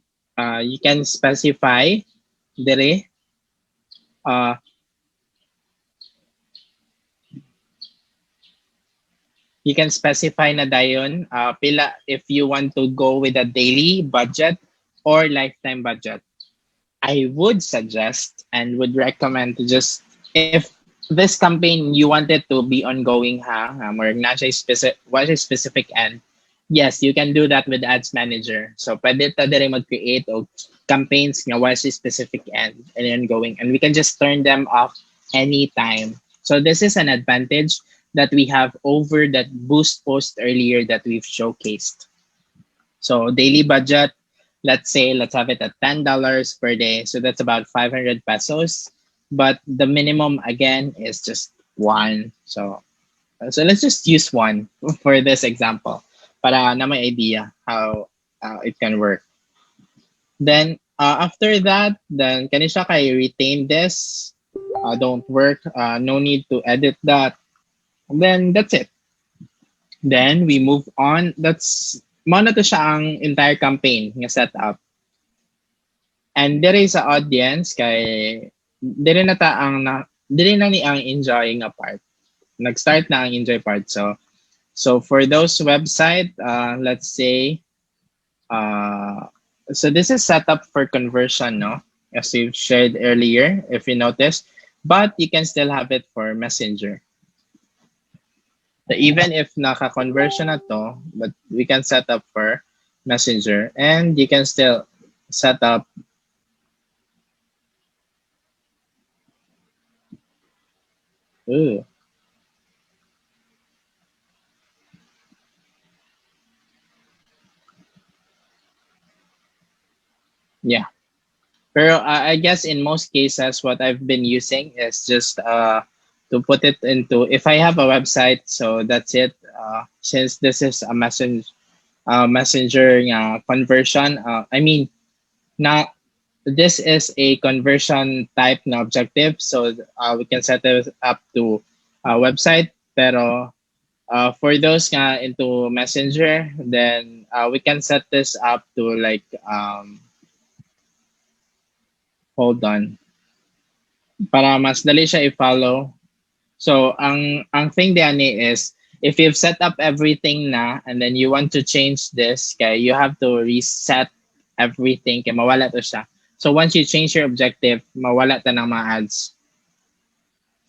you can specify dire uh, you can specify na dayon pila if you want to go with a daily budget or lifetime budget. I would suggest and would recommend to just if this campaign you want it to be ongoing or not siya specific end. Yes, you can do that with Ads Manager. So pwede ta diri mag-create of campaigns nga wala siya specific end and ongoing, and we can just turn them off anytime. So this is an advantage that we have over that boost post earlier that we've showcased. So daily budget, let's say let's have it at $10 per day. So that's about 500 pesos. But the minimum again is just one. So let's just use one for this example. Para na may idea how it can work. Then after that, then kanisha kay retain this. Don't work. No need to edit that. And then that's it. Then we move on. That's mo na to siya ang entire campaign nga setup. And there is a audience kay dire na ta ang dire na ni ang enjoying a part. Nag-start na ang enjoy part. So for those website, let's say so this is set up for conversion, no? As we've shared earlier, if you notice, but you can still have it for Messenger. So even if naka-conversion na to, but we can set up for Messenger, and you can still set up ooh, yeah. Pero I guess in most cases, what I've been using is just to put it into, if I have a website, so that's it. Since this is a messenger conversion, I mean, now this is a conversion type na objective, so we can set it up to a website. Pero for those nga into messenger, then we can set this up to like hold on, para mas dali siya i-follow. So ang thing diyan is, if you've set up everything na and then you want to change this, kay you have to reset everything kay mawala to siya. So once you change your objective, mawala ta ng mga ads.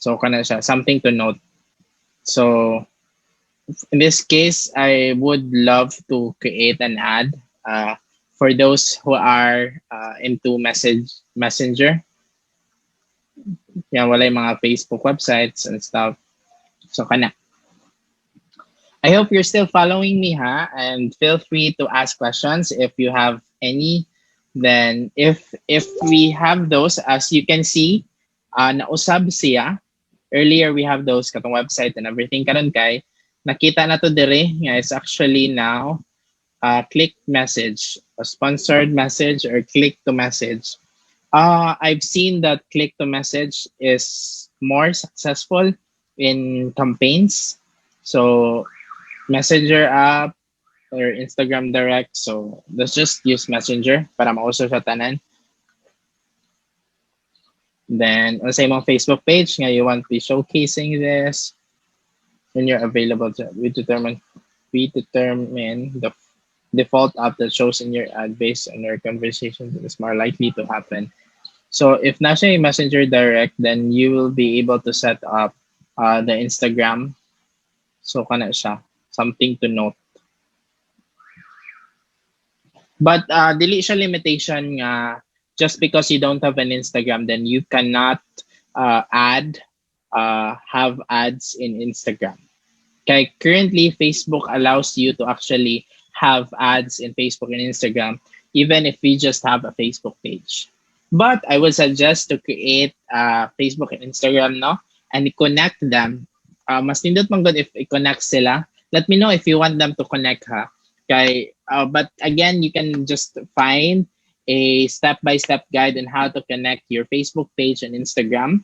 So kana siya, something to note. So in this case, I would love to create an ad for those who are into messenger. Yan, wala yung mga Facebook websites and stuff. So kana. I hope you're still following me, ha? And feel free to ask questions if you have any. Then if we have those, as you can see, nausab siya. Earlier we have those katong website and everything. Karon kay nakita na to dire nga it's actually now click message, a sponsored message or click to message. I've seen that click to message is more successful in campaigns. So Messenger app or Instagram direct. So let's just use Messenger para mauso sa tanan. Then on sa imong Facebook page nga you want to be showcasing this when you're available to we determine the default app that shows in your ad based on your conversation that is more likely to happen. So if nasa yung Messenger direct, then you will be able to set up the Instagram. So kana siya, something to note. But dili siya limitation nga just because you don't have an Instagram, then you cannot have ads in Instagram. Okay, currently Facebook allows you to actually have ads in Facebook and Instagram, even if we just have a Facebook page. But I would suggest to create Facebook and Instagram, no, and connect them. Mas nindot man good if i-connect sila. Let me know if you want them to connect, ha. Okay, but again, you can just find a step-by-step guide on how to connect your Facebook page and Instagram.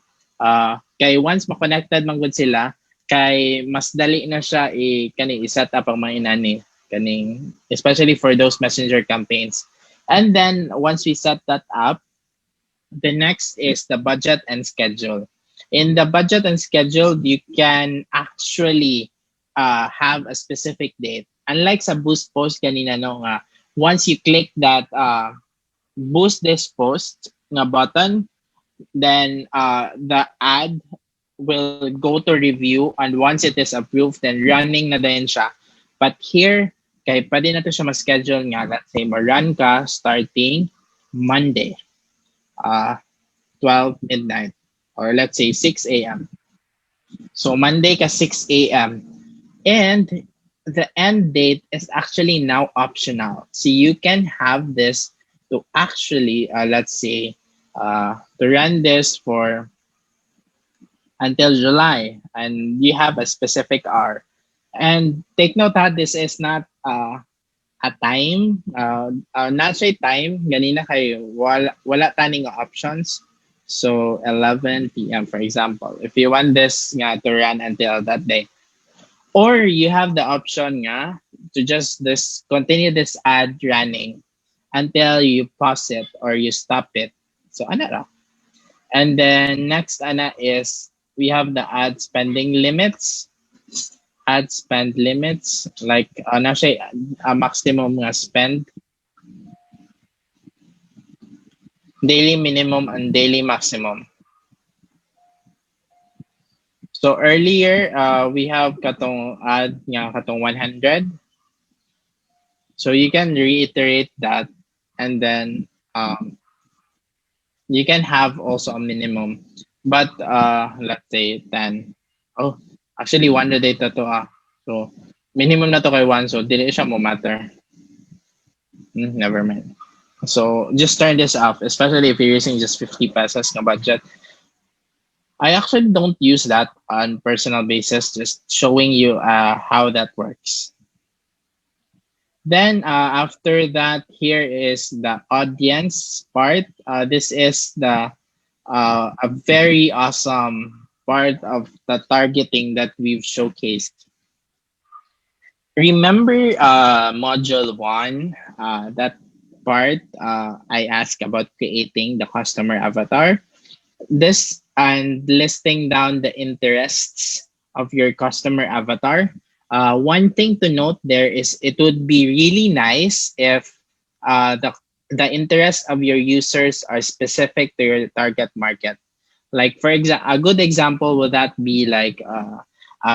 Kay once ma-connected man good sila, kay mas dali na siya i-set up ang mga inani kaning, especially for those messenger campaigns. And then once we set that up, the next is the budget and schedule. In the budget and schedule, you can actually have a specific date. Unlike sa boost post kanina, no, once you click that boost this post nga button, then the ad will go to review, and once it is approved, then running na din siya. But here, kay pwede na to siya ma-schedule nga, let's say ma-run ka starting Monday, 12 midnight, or let's say 6 a.m. So Monday ka 6 a.m. And the end date is actually now optional. So you can have this to actually, let's say, to run this for until July, and you have a specific hour. And take note that this is not a time, not say time, ganina kayo, wala taning options. So 11 p.m. for example, if you want this nga to run until that day. Or you have the option nga to just continue this ad running until you pause it or you stop it. So ano ra? And then next ana is we have the ad spending limits. Ad spend limits, like na siya a maximum nga spend, daily minimum and daily maximum. So earlier we have katong ad nga katong 100. So you can reiterate that, and then you can have also a minimum, but let's say 10. Oh, actually 100 data to so minimum na to kay 1, so dili siya mo matter. Never mind. So just turn this off, especially if you're using just 50 pesos na budget. I actually don't use that on personal basis, just showing you how that works. Then after that, here is the audience part. This is the a very awesome part of the targeting that we've showcased. Remember module one, that part I asked about creating the customer avatar. This and listing down the interests of your customer avatar. One thing to note there is it would be really nice if the interests of your users are specific to your target market. Like for example, a good example would that be like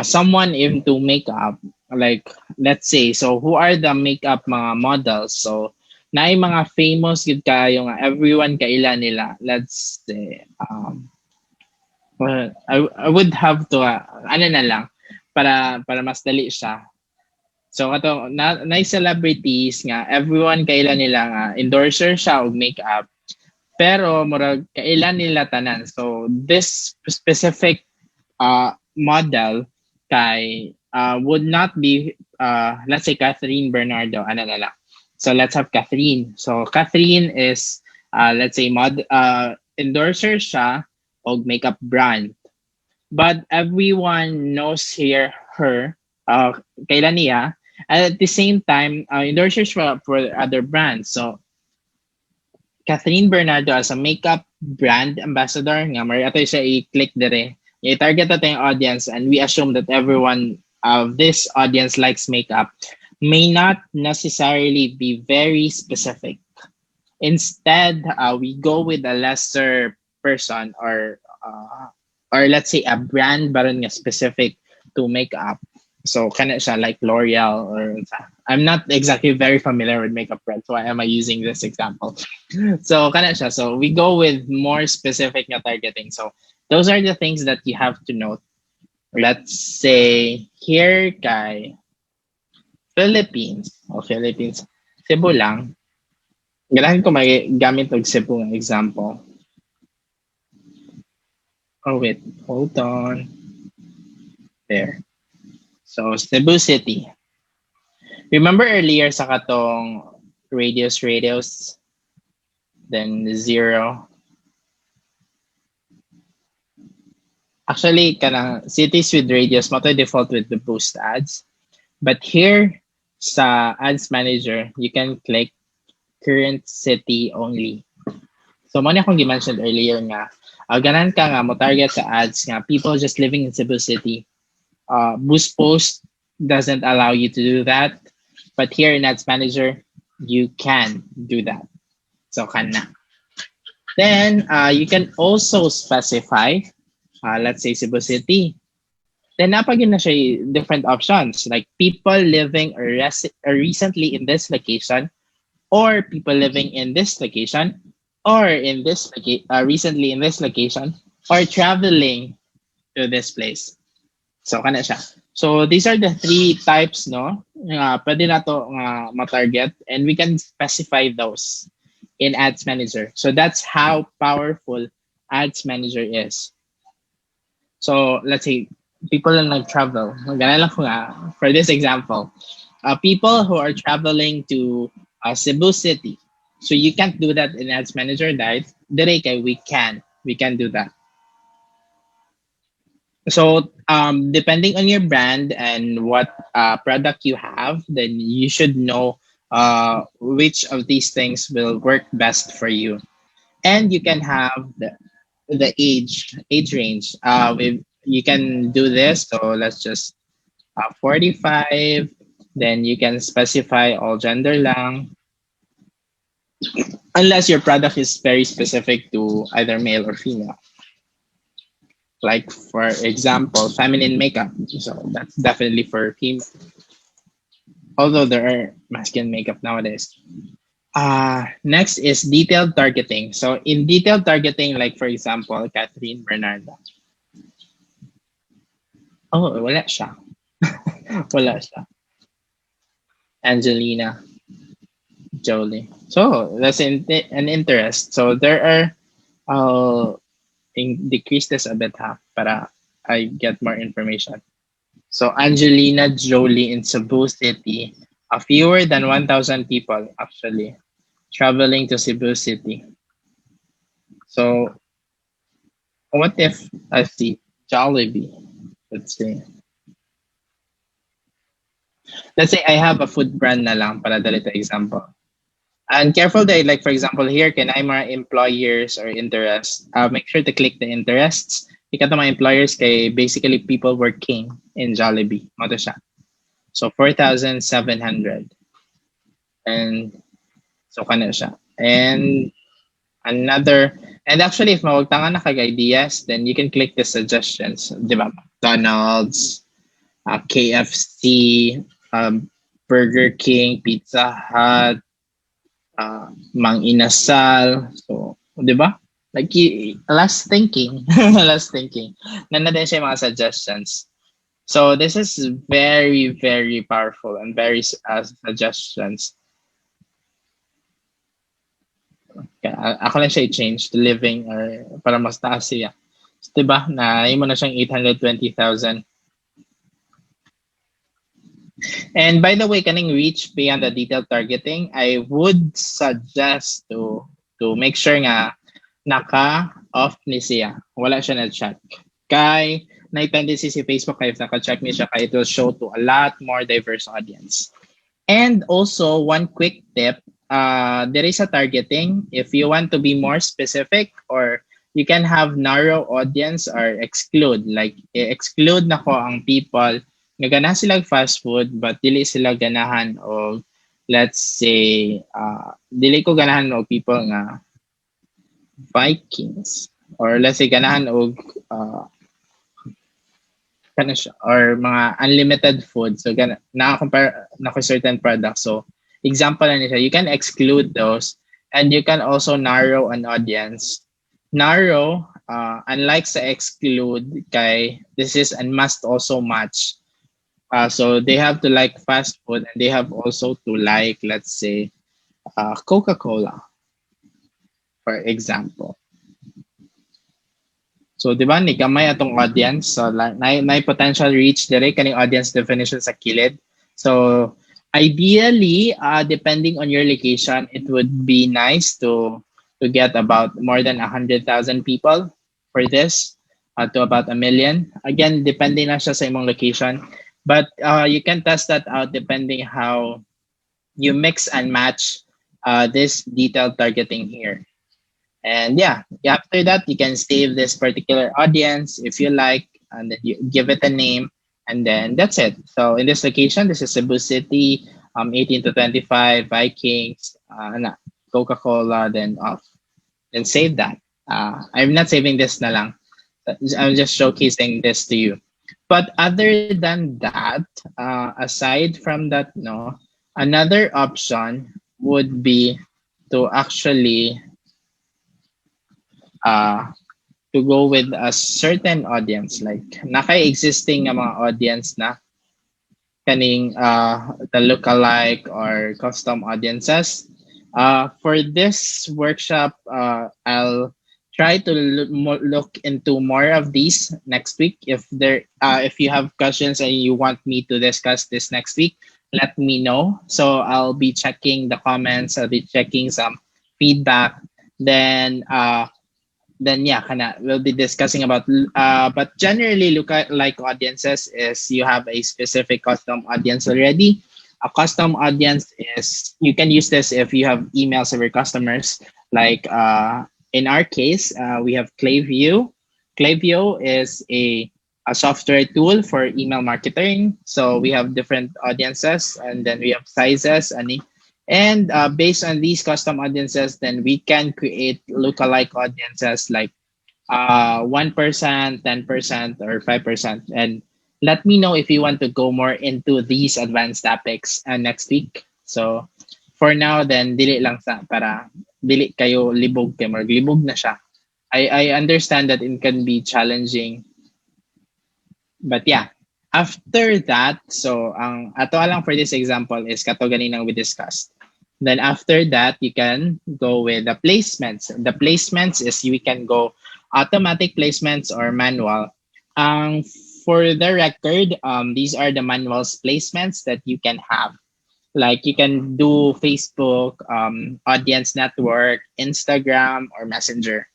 someone into makeup. Like let's say, so who are the makeup mga models? So na mga famous gud kayo nga everyone kaila nila. Let's say I would have to ano na lang para mas dali siya. So kato na celebrities nga everyone kaila nila nga endorser siya og makeup pero murag kailan nila tanan. So this specific model kay would not be let's say Catherine Bernardo ano na lang. So let's have Catherine. So Catherine is let's say endorser siya og makeup brand. But everyone knows her kailan niya. And at the same time, endorses for other brands. So Catherine Bernardo as a makeup brand ambassador nga mari ato siya i-click dire. I-target natin yung audience and we assume that everyone of this audience likes makeup may not necessarily be very specific. Instead, we go with a lesser person or let's say a brand baron nga specific to makeup. So kana siya like L'Oreal or I'm not exactly very familiar with makeup brands. Why am I using this example? So kana siya. So we go with more specific na targeting. So those are the things that you have to note. Let's say here kay Philippines. Philippines. Cebu lang. Ganahan ko may gamit og Cebu nga example. Oh wait, hold on. There. So Cebu City. Remember earlier sa katong radius, then zero. Actually, kanang cities with radius, mo to default with the boost ads. But here sa ads manager, you can click current city only. So mo na akong mentioned earlier nga, ganan ka nga mo target sa ads nga people just living in Cebu City. Boost post doesn't allow you to do that. But here in Ads Manager, you can do that. So can na. Then you can also specify, let's say Cebu City. Then napagin na siya different options like people living or recently in this location, or people living in this location, or in this recently in this location, or traveling to this place. So kana siya. So these are the three types no pwede na to ma-target and we can specify those in Ads Manager. So that's how powerful Ads Manager is. So let's say people na nag-travel. Ganun lang ko nga for this example. People who are traveling to Cebu City. So you can't do that in Ads Manager, right? Dire kay we can do that. So depending on your brand and what product you have, then you should know which of these things will work best for you. And you can have the age range. You can do this. So let's just 45. Then you can specify all gender lang. Unless your product is very specific to either male or female. Like for example, feminine makeup. So that's definitely for female. Although there are masculine makeup nowadays. Next is detailed targeting. So in detailed targeting, like for example, Catherine Bernardo. Oh, wala siya. Wala siya. Angelina Jolie. So that's an interest. So there are decrease this a bit ha, para I get more information. So Angelina Jolie in Cebu City, fewer than 1,000 people actually traveling to Cebu City. So what if I see Jollibee? Let's see. Let's say I have a food brand na lang para dali to example. And careful that, like for example, here, can I mga employers or interests? Make sure to click the interests. Ika to mga employers kay basically people working in Jollibee. Mo to siya. So 4,700. And so kana siya. And another, and actually if mawagtangan na kag ideas, then you can click the suggestions. Di ba? McDonald's, KFC, Burger King, Pizza Hut, Mang Inasal. So, di ba? Like, last thinking. Last thinking. Nandun siya yung mga suggestions. So, this is very, very powerful and very suggestions. Kaya, ako lang siya i-change to living or para mas taas siya. So, di ba? Na, yun mo na siyang 820,000. And by the way, kaning reach beyond the detailed targeting, I would suggest to make sure nga naka-off ni siya. Wala siya na-check. Kay na-tendency si Facebook kay if naka-check ni siya kay it will show to a lot more diverse audience. And also, one quick tip, there is a targeting. If you want to be more specific or you can have narrow audience or exclude. Like, exclude na ko ang people nga ganahan sila fast food but dili sila ganahan o let's say dili ko ganahan og people nga Vikings or let's say ganahan og kana siya or mga unlimited food so na-compare na ko certain products. So example na siya, you can exclude those and you can also narrow an audience. Narrow unlike sa exclude kay this is and must also match. So they have to like fast food and they have also to like, let's say, Coca-Cola, for example. So, di ba, ni gamay atong audience. So, na potential reach dire kaning audience definition sa kilid. So, ideally, depending on your location, it would be nice to get about more than 100,000 people for this, to about 1 million. Again, depending na siya sa imong location. But you can test that out depending how you mix and match this detailed targeting here. And yeah, after that, you can save this particular audience if you like, and then you give it a name, and then that's it. So in this location, this is Cebu City, 18 to 25, Vikings, Coca-Cola, then off. Then save that. I'm not saving this na lang. I'm just showcasing this to you. But other than that, aside from that, no, another option would be to actually to go with a certain audience, like naka-existing nga mga audience na kaning the lookalike or custom audiences. For this workshop, I'll try to look into more of these next week. If you have questions and you want me to discuss this next week, let me know. So I'll be checking the comments. I'll be checking some feedback. Then yeah, we'll be discussing about. But generally, lookalike audiences is you have a specific custom audience already. A custom audience is you can use this if you have emails of your customers, like. In our case, we have Klaviyo. Klaviyo is a software tool for email marketing. So we have different audiences and then we have sizes. And based on these custom audiences, then we can create lookalike audiences like 1%, 10%, or 5%. And let me know if you want to go more into these advanced topics next week. So for now, then dili lang sa para dili kayo libog kay libog na siya. I understand that it can be challenging. But yeah, after that, so ang ato lang for this example is kato ganinang we discussed. Then after that, you can go with the placements. The placements is we can go Automatic placements or manual. Um, for the record, these are the manual placements that you can have. Like you can do Facebook, audience network, Instagram, or Messenger.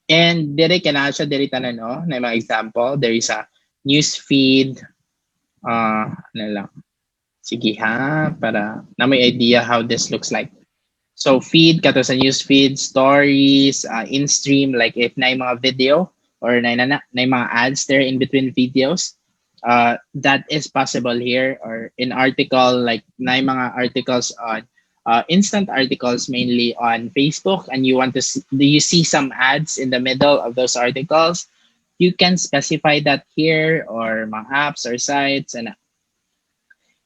And dire ka na siya, dire tanan, no? Na mga example, there is a news feed, ano lang. Sige ha, para na may idea how this looks like. So feed, kato sa news feed, stories, in-stream, like if na yung mga video or na yung mga ads there in between videos, that is possible here. Or in article, like na yung mga articles on, instant articles mainly on Facebook, and you want to see, do you see some ads in the middle of those articles? You can specify that here, or mga apps or sites, and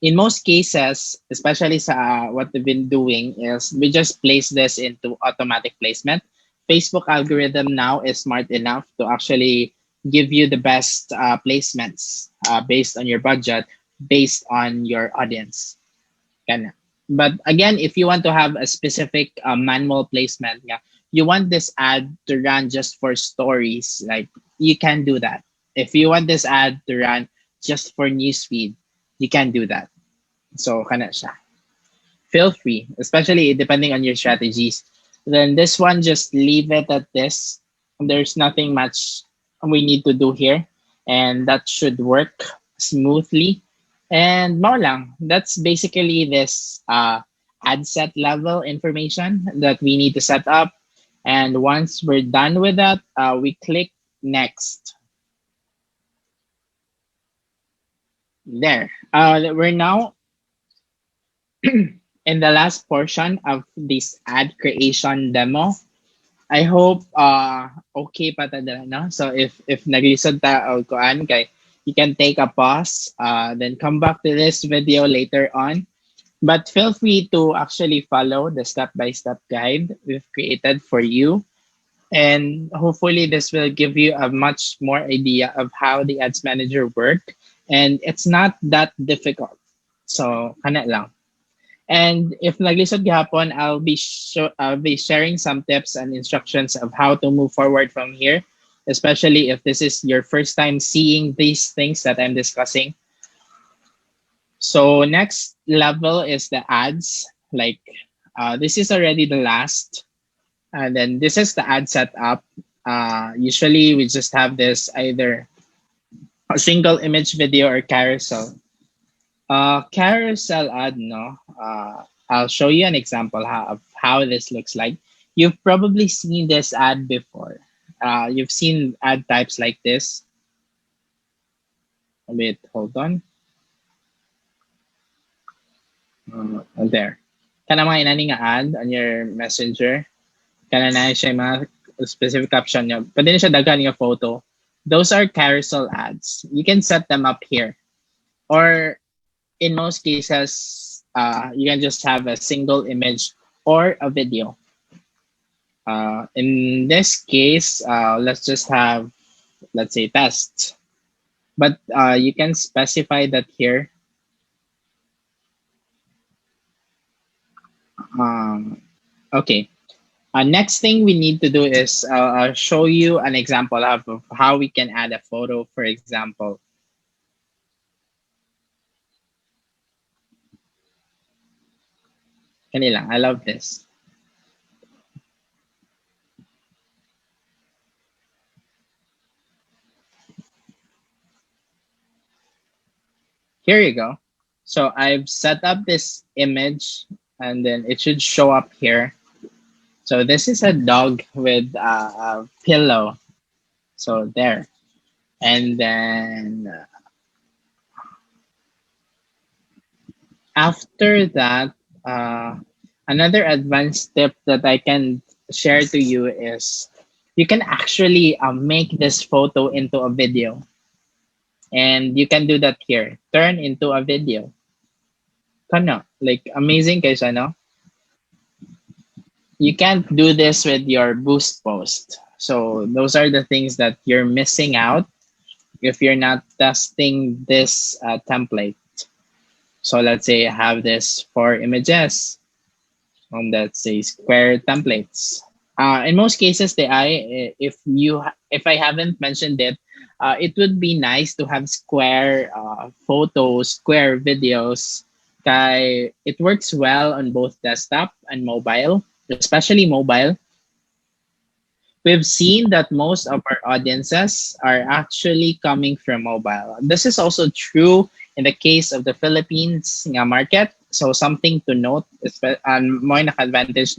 in most cases, especially sa what we've been doing, is we just place this into automatic placement. Facebook algorithm now is smart enough to actually give you the best placements based on your budget, based on your audience. Ganun. But again, if you want to have a specific manual placement, yeah, you want this ad to run just for stories, like you can do that. If you want this ad to run just for newsfeed, you can do that. So, kana siya. Feel free, especially depending on your strategies. Then this one, just leave it at this. There's nothing much we need to do here, and that should work smoothly. And more lang, that's basically this ad set level information that we need to set up. And once we're done with that, we click next. There. We're now in the last portion of this ad creation demo. I hope okay pa ta dala, no? So if naglisod ta og kuan kay you can take a pause, then come back to this video later on. But feel free to actually follow the step-by-step guide we've created for you. And hopefully this will give you a much more idea of how the ads manager work. And it's not that difficult. So, kana lang. And if naglisod gihapon, I'll be sharing some tips and instructions of how to move forward from here, especially if this is your first time seeing these things that I'm discussing. So next level is the ads. Like this is already the last, and then this is the ad setup. Usually we just have this either a single image video or carousel. Carousel ad, no? I'll show you an example of how this looks like. You've probably seen this ad before. You've seen ad types like this. Wait, hold on. There. Kana mga inani nga ad on your messenger. Kana na siya mga specific caption niya. Pwede na siya daghan nga photo. Those are carousel ads. You can set them up here. Or in most cases, you can just have a single image or a video. In this case, let's just have, let's say, test. But you can specify that here. Okay. Next thing we need to do is I'll show you an example of how we can add a photo, for example. Kanila, I love this. Here you go. So I've set up this image, and then it should show up here. So this is a dog with a pillow. So there. And then after that, another advanced tip that I can share to you is you can actually make this photo into a video. And you can do that here. Turn into a video. Kana, like amazing guys, no? You can't do this with your boost post. So those are the things that you're missing out if you're not testing this template. So let's say I have this 4 images. Let's say square templates. In most cases, if I haven't mentioned it, it would be nice to have square photos, square videos. Kay it works well on both desktop and mobile, especially mobile. We've seen that most of our audiences are actually coming from mobile. This is also true in the case of the Philippines nga market. So something to note, mo naka-advantage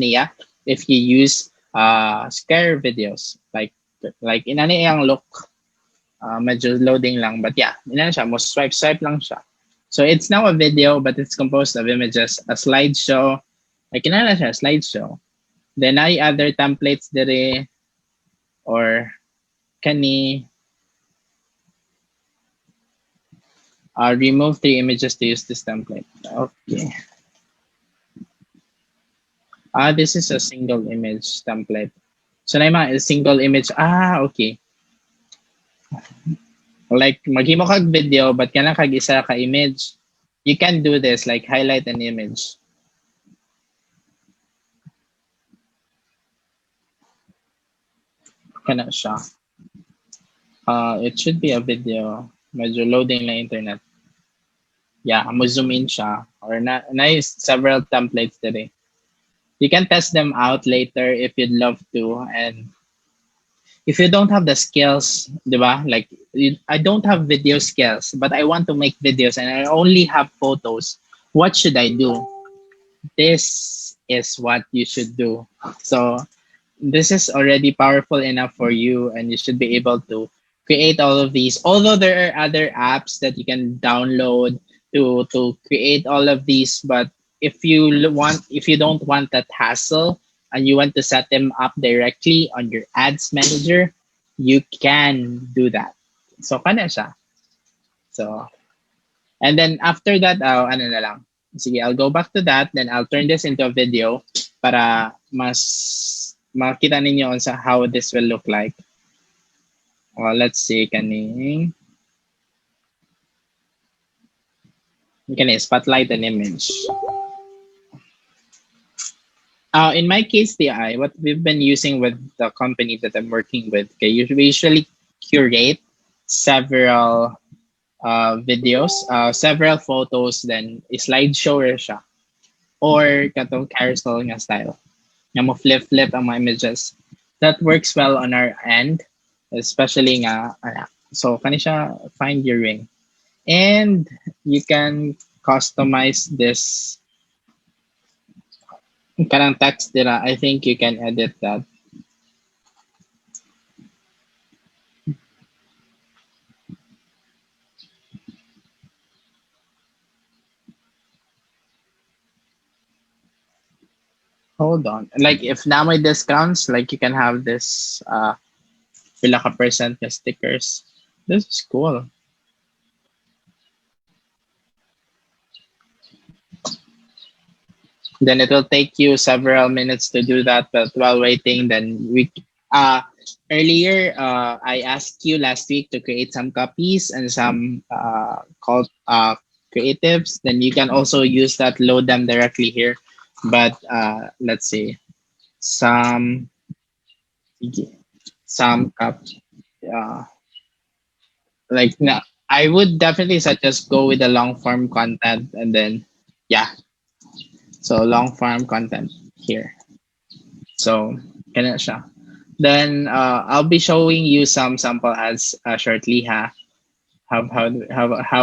niya if you use scare videos like inani yung look, medyo loading lang, but yeah, inani siya mo swipe lang siya. So it's now a video but it's composed of images, a slideshow, like inani siya slideshow. Then I other templates dire or kani remove three images to use this template. Okay. This is a single image template. So na yung mga single image. Okay. Like maghimo kag video but kana kag isa ka image. You can do this like highlight an image. Kana siya. It should be a video. Medyo loading na internet. Yeah, mo zoom in siya or na several templates today. You can test them out later if you'd love to. And if you don't have the skills, diba? Like I don't have video skills, but I want to make videos and I only have photos. What should I do? This is what you should do. So this is already powerful enough for you and you should be able to create all of these. Although there are other apps that you can download to create all of these, but if you don't want that hassle and you want to set them up directly on your ads manager, you can do that. So kana siya. So and then after that, ano na lang. Sige, I'll go back to that, then I'll turn this into a video para mas makita ninyo on sa how this will look like. Let's see, kani spotlight an image. In my case, what we've been using with the company that I'm working with, we usually curate several videos, several photos, then slideshow siya. Or katong carousel nga style. Nga mo flip ang mga images. That works well on our end, especially nga, so kanisha find your ring. And you can customize this kanang text dira. I think you can edit that. Hold on. Like if na may discounts, like you can have this pila ka percent na stickers. This is cool. Then it will take you several minutes to do that, but while waiting, then earlier I asked you last week to create some copies and some called creatives. Then you can also use that, load them directly here. But let's see, some like now I would definitely suggest go with the long form content and then yeah. So long form content here. So ganun siya. Then I'll be showing you some sample ads shortly how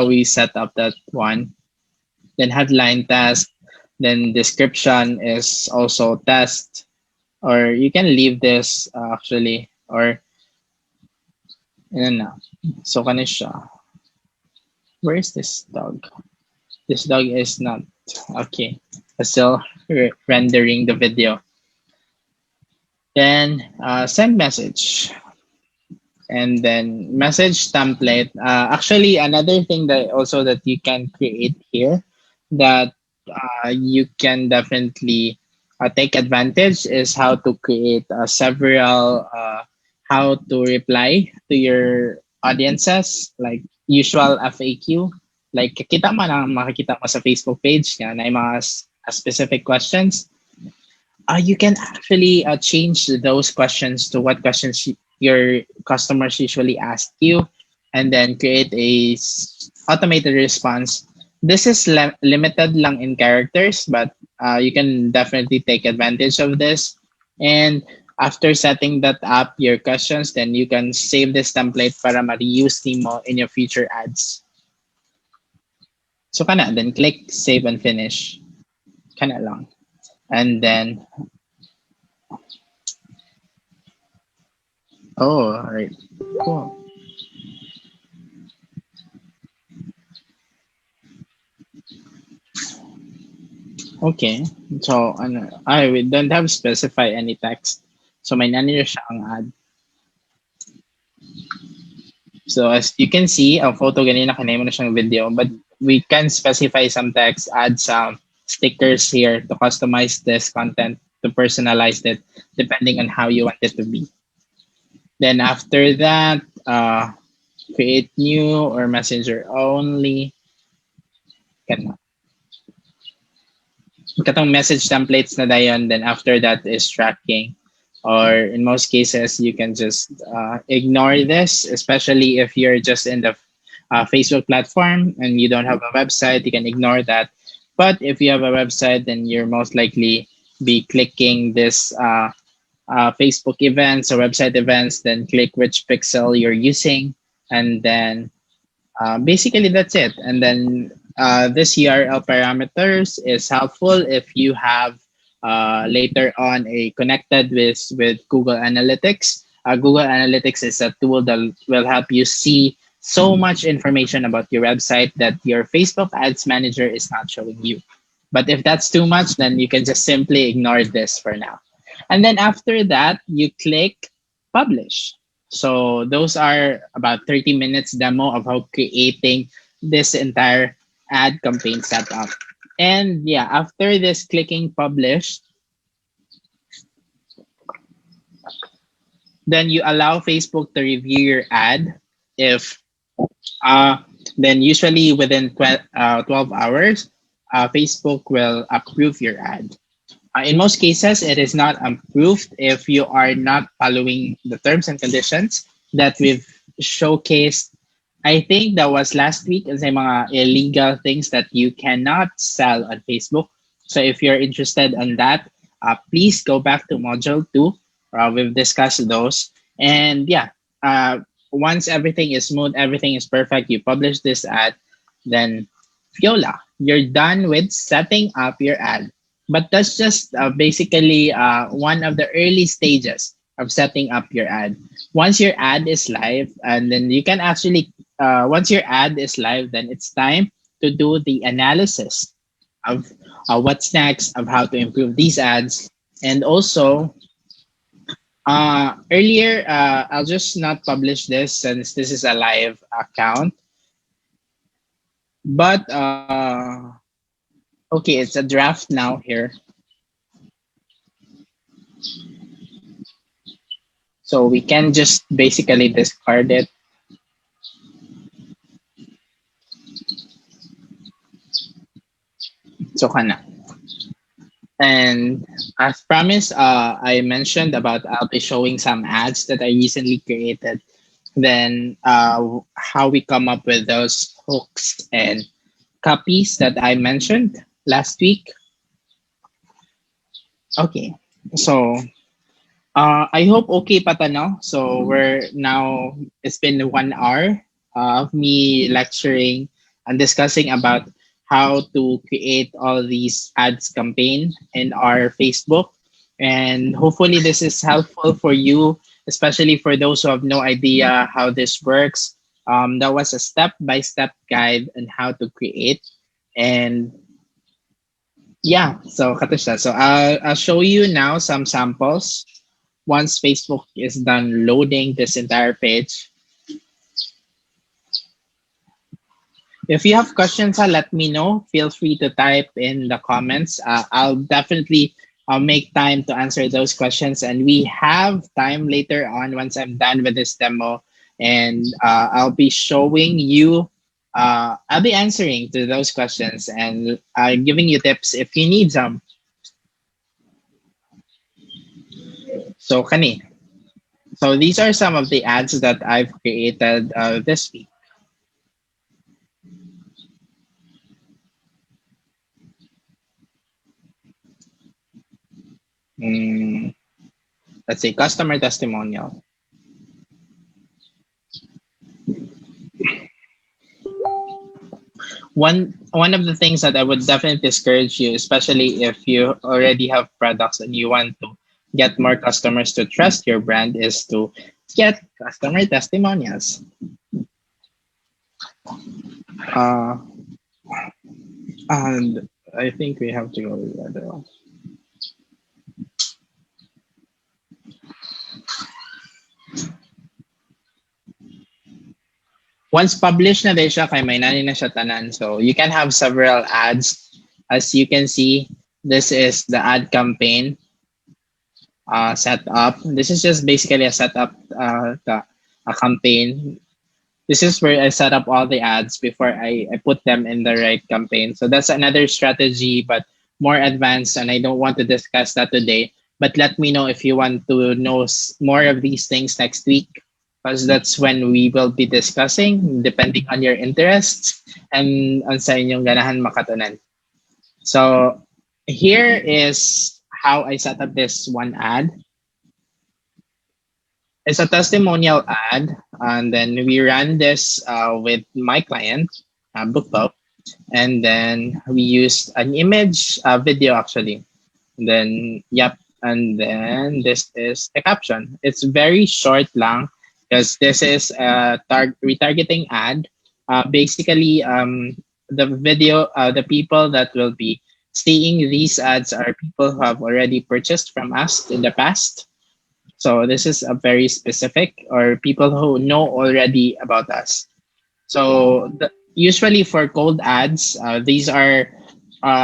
we set up that one. Then headline test, then description is also test, or you can leave this actually, or na. So kanisha. Where is this dog? This dog is not okay. Still rendering the video. Then send message. And then message template. Actually, another thing that also that you can create here that you can definitely take advantage is how to create several how to reply to your audiences, like usual FAQ. Like makikita mo sa Facebook page na may mga specific questions. You can actually change those questions to what questions your customers usually ask you, and then create a automated response. This is limited lang in characters, but you can definitely take advantage of this. And after setting that up, your questions, then you can save this template para ma-reuse nimo in your future ads. So kana, then click save and finish. Kana lang. And then, oh, all right. Cool. Okay. So, ano, we don't have specify any text. So, may naniro siya ang ad. So, as you can see, ang photo ganina kanay mo na siyang video, but we can specify some text, add some stickers here to customize this content, to personalize it, depending on how you want it to be. Then after that, create new or messenger only. Katong message templates na dayon, then after that is tracking, or in most cases you can just ignore this, especially if you're just in the Facebook platform and you don't have a website, you can ignore that. But if you have a website, then you're most likely be clicking this Facebook events or website events, then click which pixel you're using, and then basically, that's it. And then this URL parameters is helpful if you have later on a connected with Google Analytics. Google Analytics is a tool that will help you see so much information about your website that your Facebook Ads Manager is not showing you. But if that's too much, then you can just simply ignore this for now. And then after that, you click publish. So those are about 30 minutes demo of how creating this entire ad campaign setup. And yeah, after this clicking publish, then you allow Facebook to review your ad. If uh, then usually within 12 hours, Facebook will approve your ad. In most cases, it is not approved if you are not following the terms and conditions that we've showcased. I think that was last week as mga illegal things that you cannot sell on Facebook. So if you're interested in that, please go back to module 2. We've discussed those. And yeah, once everything is smooth, everything is perfect, you publish this ad, then Fiola, you're done with setting up your ad. But that's just basically one of the early stages of setting up your ad. Once your ad is live, and then you can actually, once your ad is live, then it's time to do the analysis of what's next, of how to improve these ads. And also, earlier, I'll just not publish this since this is a live account. But okay, it's a draft now here. So we can just basically discard it. So kana. And as promised, I mentioned about I'll be showing some ads that I recently created. Then how we come up with those hooks and copies that I mentioned last week. Okay, so I hope okay pa no. So we're now, it's been 1 hour of me lecturing and discussing about how to create all these ads campaign in our Facebook. And hopefully this is helpful for you, especially for those who have no idea how this works. That was a step-by-step guide on how to create. And yeah, so Katusha, so I'll show you now some samples once Facebook is done loading this entire page. If you have questions, let me know. Feel free to type in the comments. I'll definitely make time to answer those questions. And we have time later on once I'm done with this demo. And I'll be showing you, I'll be answering to those questions and giving you tips if you need some. So kani, so these are some of the ads that I've created this week. Mm, let's say customer testimonial. One of the things that I would definitely discourage you, especially if you already have products and you want to get more customers to trust your brand, is to get customer testimonials. Uh, and I think we have to go with the other one. Once published na din siya, kay may nani na siya tanan. So you can have several ads. As you can see, this is the ad campaign setup. This is just basically a setup, a campaign. This is where I set up all the ads before I put them in the right campaign. So that's another strategy, but more advanced, and I don't want to discuss that today. But let me know if you want to know more of these things next week, because that's when we will be discussing, depending on your interests and on sa inyong ganahan makatunan. So here is how I set up this one ad. It's a testimonial ad, and then we ran this with my client, BookBub, and then we used an image, video actually. And then, yep, and then this is the caption. It's very short lang because this is a retargeting ad. Basically, the people that will be seeing these ads are people who have already purchased from us in the past. So this is a very specific, or people who know already about us. So usually for cold ads, these are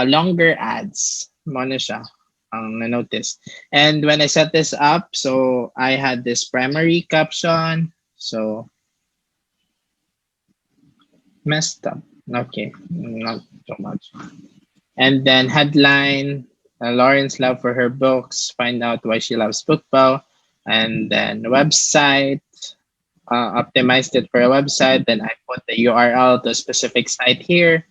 longer ads. Mo na siya ang na-notice. And when I set this up, so I had this primary caption. So messed up. Okay, not so much. And then headline, Lauren's love for her books, find out why she loves BookBow. And then website, optimized it for a website. Then I put the URL to a specific site here.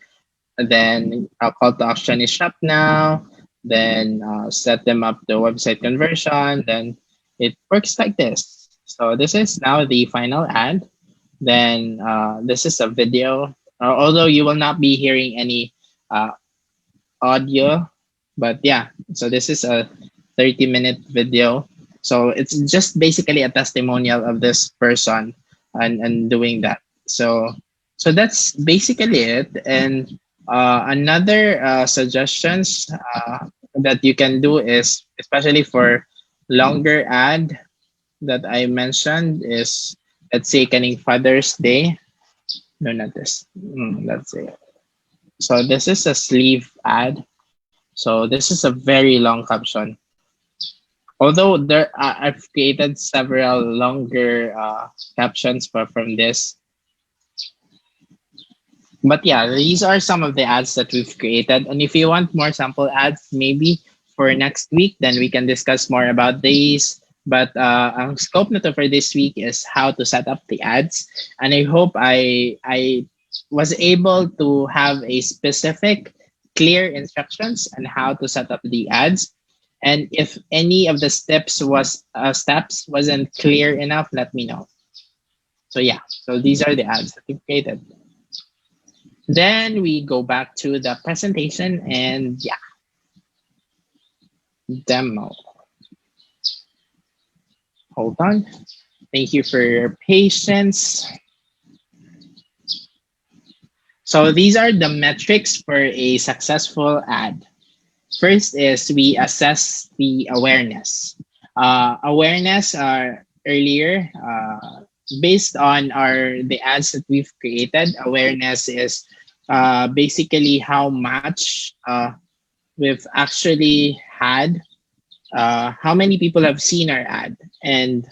And then call to action is shop now. Then set them up the website conversion. Then it works like this. So this is now the final ad. Then this is a video. Although you will not be hearing any uh, audio, but yeah. So this is a 30-minute video. So it's just basically a testimonial of this person and doing that. So that's basically it. And another suggestions that you can do is, especially for longer ad that I mentioned, is, let's say kaning Father's Day. No, not this. Let's say. So this is a sleeve ad. So this is a very long caption. Although I've created several longer captions from this. But yeah, these are some of the ads that we've created. And if you want more sample ads, maybe for next week, then we can discuss more about these. But ang scope na to for this week is how to set up the ads. And I hope I was able to have a specific, clear instructions on how to set up the ads. And if any of the steps wasn't clear enough, let me know. So yeah, so these are the ads that we created. Then we go back to the presentation and yeah, demo. Hold on. Thank you for your patience. So these are the metrics for a successful ad. First is we assess the awareness. Awareness earlier, based on the ads that we've created, awareness is basically how much we've actually had, how many people have seen our ad, and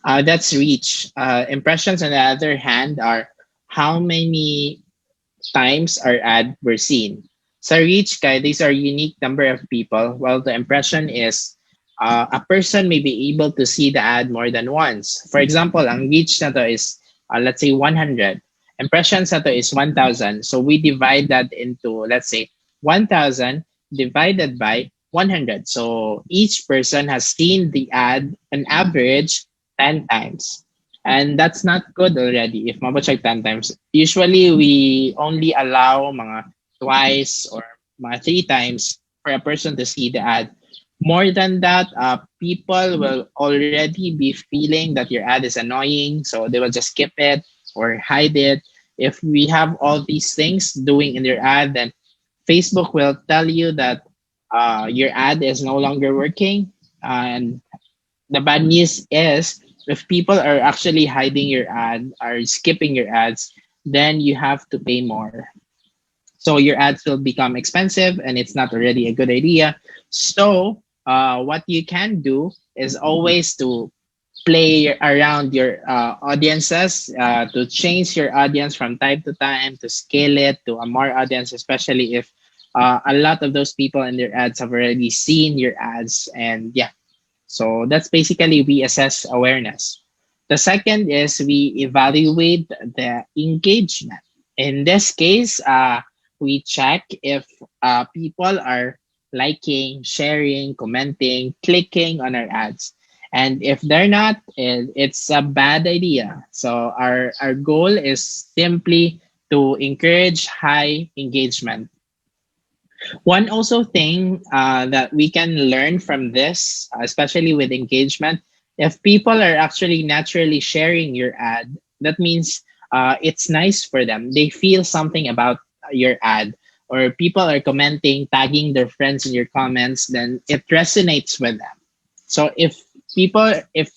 that's reach. Impressions, on the other hand, are how many times our ad were seen. So reach, these are unique number of people, while the impression is a person may be able to see the ad more than once. For example, ang reach na to is, let's say, 100. Impressions na to is 1,000. So we divide that into, let's say, 1,000 divided by 100. So each person has seen the ad on average 10 times. And that's not good already if mabacheck 10 times. Usually, we only allow mga twice or mga three times for a person to see the ad. More than that, people will already be feeling that your ad is annoying, so they will just skip it or hide it. If we have all these things doing in your ad, then Facebook will tell you that your ad is no longer working. And the bad news is if people are actually hiding your ad or skipping your ads, then you have to pay more. So your ads will become expensive and it's not already a good idea. So what you can do is always to play around your audiences, to change your audience from time to time, to scale it to a more audience, especially if a lot of those people in their ads have already seen your ads. And yeah, so that's basically we assess awareness. The second is we evaluate the engagement. In this case, we check if people are liking, sharing, commenting, clicking on our ads. And if they're not, it's a bad idea. So our goal is simply to encourage high engagement. One also thing that we can learn from this, especially with engagement, if people are actually naturally sharing your ad, that means it's nice for them. They feel something about your ad, or people are commenting, tagging their friends in your comments, then it resonates with them. So if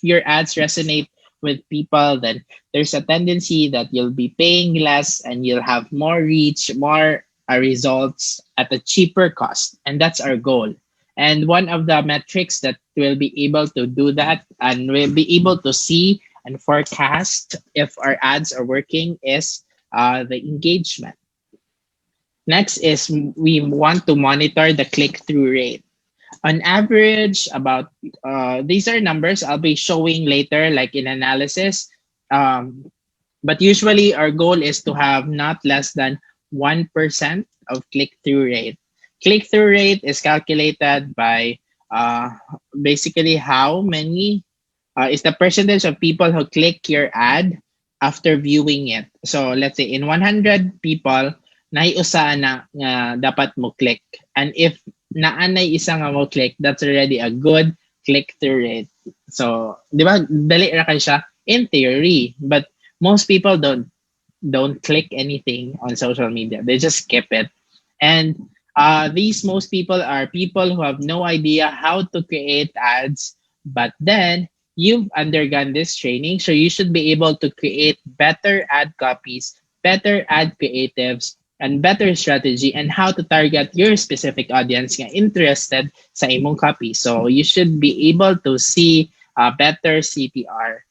your ads resonate with people, then there's a tendency that you'll be paying less and you'll have more reach, more results at a cheaper cost. And that's our goal. And one of the metrics that will be able to do that and will be able to see and forecast if our ads are working is the engagement. Next is we want to monitor the click through rate. On average, about these are numbers I'll be showing later, like in analysis. But usually, our goal is to have not less than 1% of click through rate. Click through rate is calculated by uh, basically how many is the percentage of people who click your ad after viewing it. So let's say in 100 people, naiusa na nga dapat mo click. And if naanay isa nga mo click, that's already a good click-through rate. So, di ba, dali ra kay siya in theory, but most people don't click anything on social media. They just skip it. And these most people are people who have no idea how to create ads, but then you've undergone this training, so you should be able to create better ad copies, better ad creatives, and better strategy and how to target your specific audience nga interested sa imong copy. So you should be able to see a better CTR.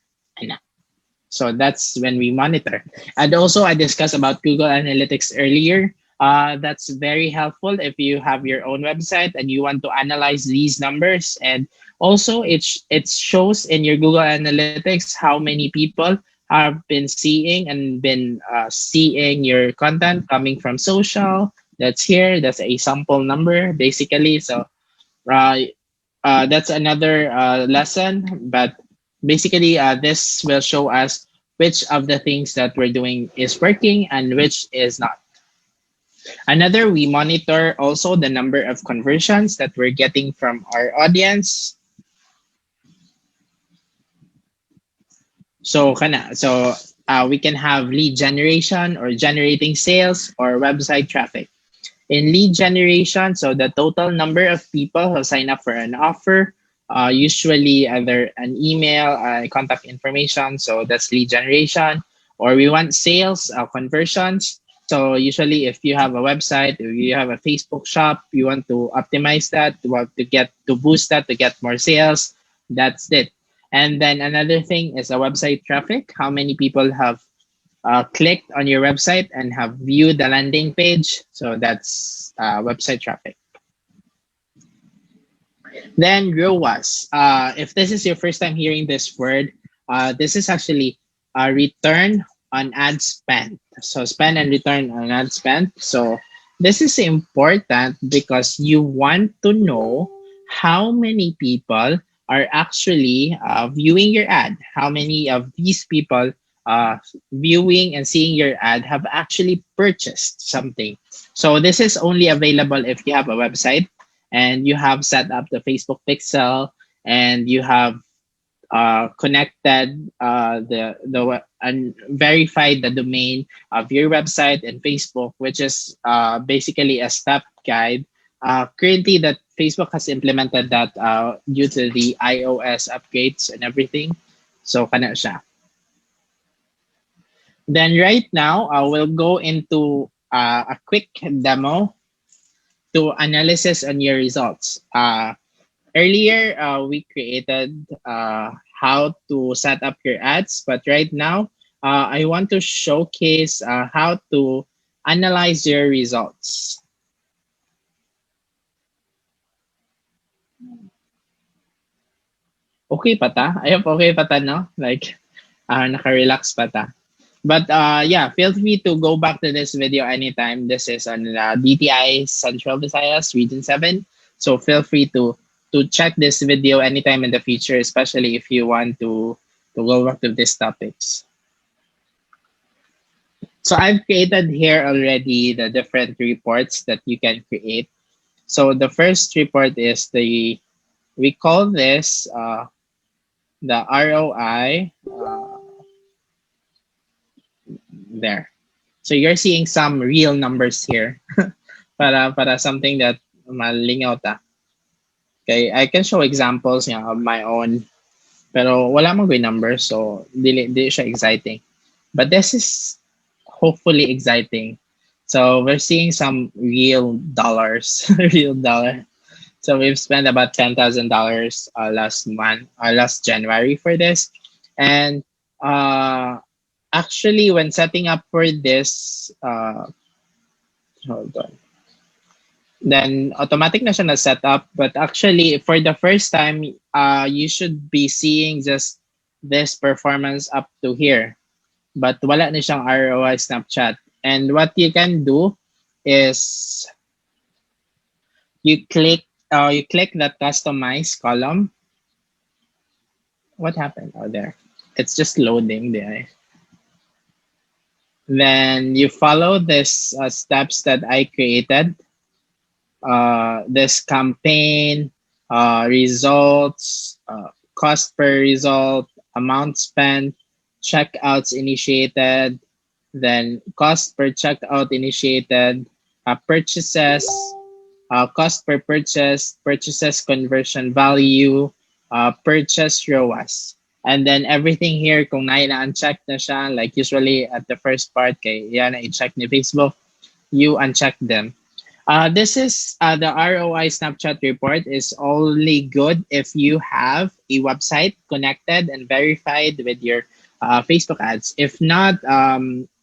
So that's when we monitor. And also, I discussed about Google Analytics earlier. That's very helpful if you have your own website and you want to analyze these numbers. And also, it shows in your Google Analytics how many people have been seeing and been seeing your content coming from social. That's here. That's a sample number, basically. So uh, that's another lesson. But basically, this will show us which of the things that we're doing is working and which is not. Another, we monitor also the number of conversions that we're getting from our audience. So we can have lead generation or generating sales or website traffic. In lead generation, so the total number of people who sign up for an offer, usually either an email, contact information, so that's lead generation, or we want sales, conversions. So usually if you have a website, if you have a Facebook shop, you want to optimize that, to boost that, to get more sales, that's it. And then another thing is a website traffic, how many people have clicked on your website and have viewed the landing page. So that's website traffic. Then ROAS. If this is your first time hearing this word, this is actually a return on ad spend. So spend and return on ad spend. So this is important because you want to know how many people are actually viewing your ad. How many of these people viewing and seeing your ad have actually purchased something. So this is only available if you have a website and you have set up the Facebook pixel and you have connected and verified the domain of your website and Facebook, which is basically a step guide. Currently, that Facebook has implemented that due to the iOS upgrades and everything. So, kana siya. Then right now, we'll go into a quick demo to analysis on your results. Earlier, we created how to set up your ads, but right now, I want to showcase how to analyze your results. Okay pa ta? I hope okay pa ta, no? Like, naka-relax pa ta. But yeah, feel free to go back to this video anytime. This is on DTI Central Visayas Region 7. So feel free to check this video anytime in the future, especially if you want to go back to these topics. So I've created here already the different reports that you can create. So the first report is we call this the ROI there. So you're seeing some real numbers here para something that malingaw ta. Okay, I can show examples of my own pero wala mang good numbers so dili siya exciting. But this is hopefully exciting. So we're seeing some real dollars, real dollar. So we've spent about $10,000 last January for this, and actually when setting up for this, hold on, then automatic na siya na set up. But actually for the first time, you should be seeing just this performance up to here. But wala na siyang ROI Snapchat. And what you can do is you click that customize column. What happened? Oh, there. It's just loading there. Then you follow this steps that I created. This campaign, results, cost per result, amount spent, checkouts initiated, then cost per checkout initiated, purchases, cost per purchase, purchases conversion value, purchase ROAS. And then everything here, kung na-uncheck na siya, like usually at the first part, kay yan na i-check ni Facebook, you uncheck them. This is the ROI Snapchat report is only good if you have a website connected and verified with your Facebook ads. If not,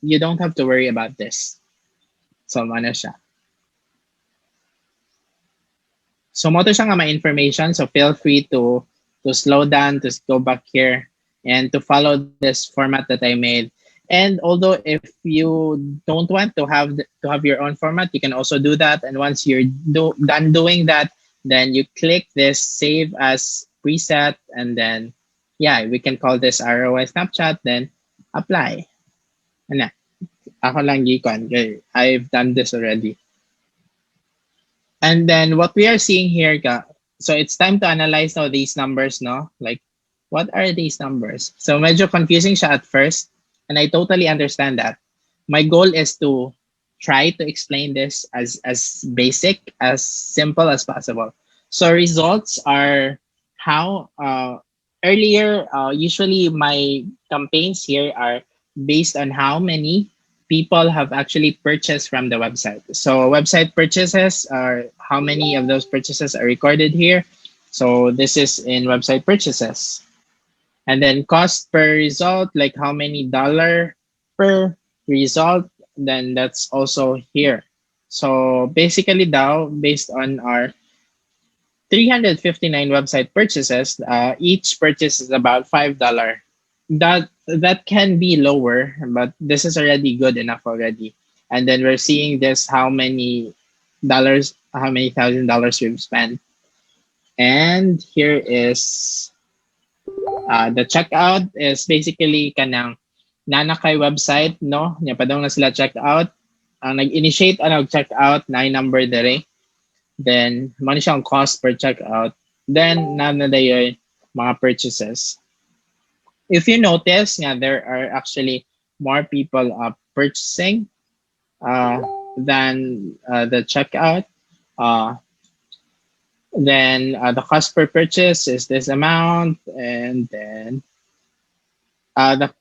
you don't have to worry about this. So, ano siya. So, mo to siya nga may information. So, feel free to slow down, to go back here, and to follow this format that I made. And although if you don't want to have your own format, you can also do that. And once you're done doing that, then you click this save as preset, and then yeah, we can call this ROI Snapchat. Then apply. Ano? Ako lang gikon. Okay, I've done this already. And then what we are seeing here, so it's time to analyze now these numbers, no? Like, what are these numbers? So medyo confusing siya at first. And I totally understand that. My goal is to try to explain this as basic, as simple as possible. So results are how earlier, usually my campaigns here are based on how many people have actually purchased from the website. So website purchases are how many of those purchases are recorded here. So this is in website purchases. And then cost per result, like how many dollar per result, then that's also here. So basically now, based on our 359 website purchases. Each purchase is about $5. That can be lower, but this is already good enough already. And then we're seeing this how many $1,000 we've spent. And here is the checkout is basically kanang nanakay website, no? Nya pa daw na sila checkout. Ang nag-initiate ang checkout na number dere. Then, man siyang cost per checkout. Then, nanadayoy mga purchases. If you notice, nga, there are actually more people purchasing than the checkout. Then the cost per purchase is this amount, and then the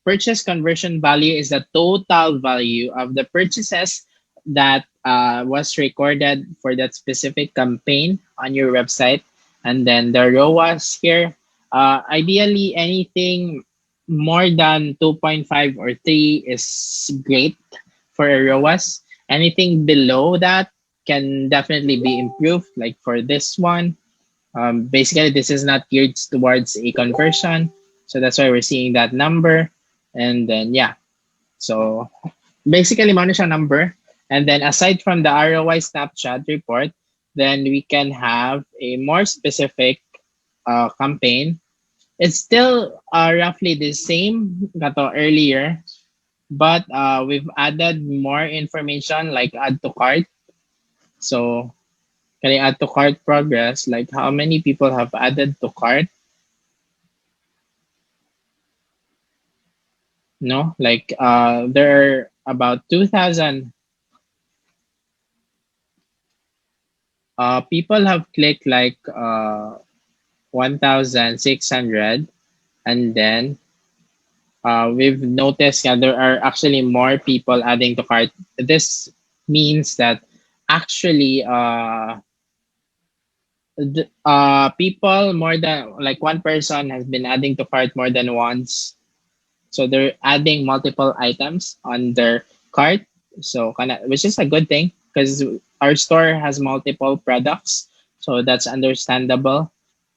purchase conversion value is the total value of the purchases that was recorded for that specific campaign on your website. And then the ROAS here, ideally anything more than 2.5 or 3 is great for a ROAS. Anything below that can definitely be improved. Like for this one, basically this is not geared towards a conversion, so that's why we're seeing that number. And then yeah, so basically mo na siya number. And then aside from the ROI snapshot report, then we can have a more specific campaign. It's still roughly the same kato earlier, but we've added more information like add to cart. So can I add to cart progress? Like how many people have added to cart? No, like there are about 2,000 people have clicked like 1,600, and then we've noticed there are actually more people adding to cart. This means that actually people more than like one person has been adding to cart more than once. So they're adding multiple items on their cart. So which is a good thing because our store has multiple products. So that's understandable.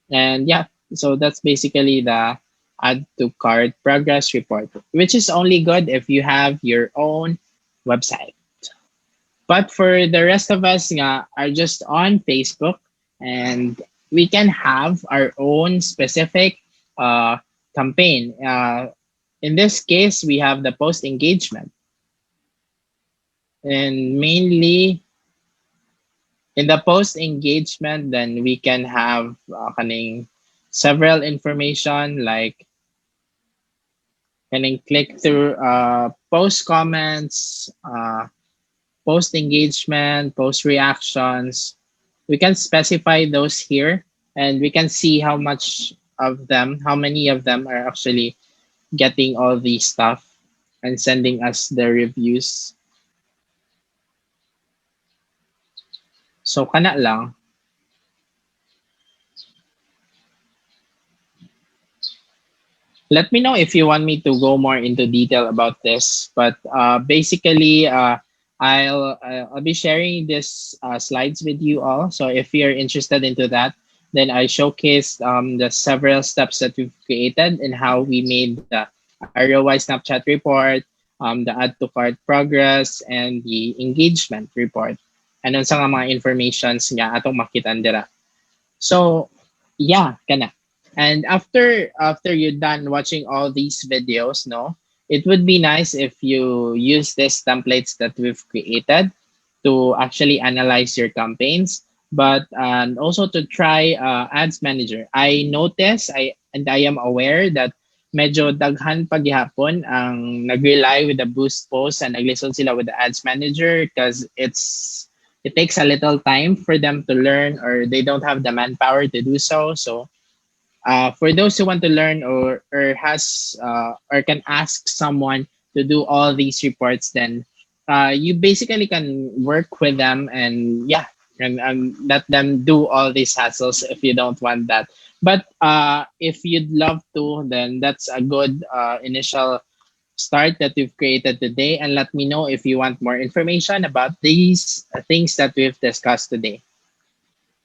And yeah, so that's basically the add to cart progress report, which is only good if you have your own website. But for the rest of us nga, are just on Facebook, and we can have our own specific campaign. In this case, we have the post engagement. And mainly in the post engagement, then we can have kaning several information like kaning click through post comments, post engagement, post reactions. We can specify those here, and we can see how many of them are actually getting all these stuff and sending us their reviews. So kana lang. Let me know if you want me to go more into detail about this. But basically, I'll be sharing this slides with you all. So if you're interested into that, then I showcased the several steps that we've created and how we made the ROI Snapchat report, the add to cart progress, and the engagement report. Ano sa nga mga informations nga atong makitan dira. So yeah, kana. And after you're done watching all these videos, no, it would be nice if you use these templates that we've created to actually analyze your campaigns, but and also to try ads manager. I am aware that medyo daghan paghihapon ang nag-rely with the boost post and naglisod sila with the ads manager because it takes a little time for them to learn, or they don't have the manpower to do so. So for those who want to learn or has or can ask someone to do all these reports, then you basically can work with them and yeah, and let them do all these hassles if you don't want that. But if you'd love to, then that's a good initial start that we've created today. And let me know if you want more information about these things that we've discussed today.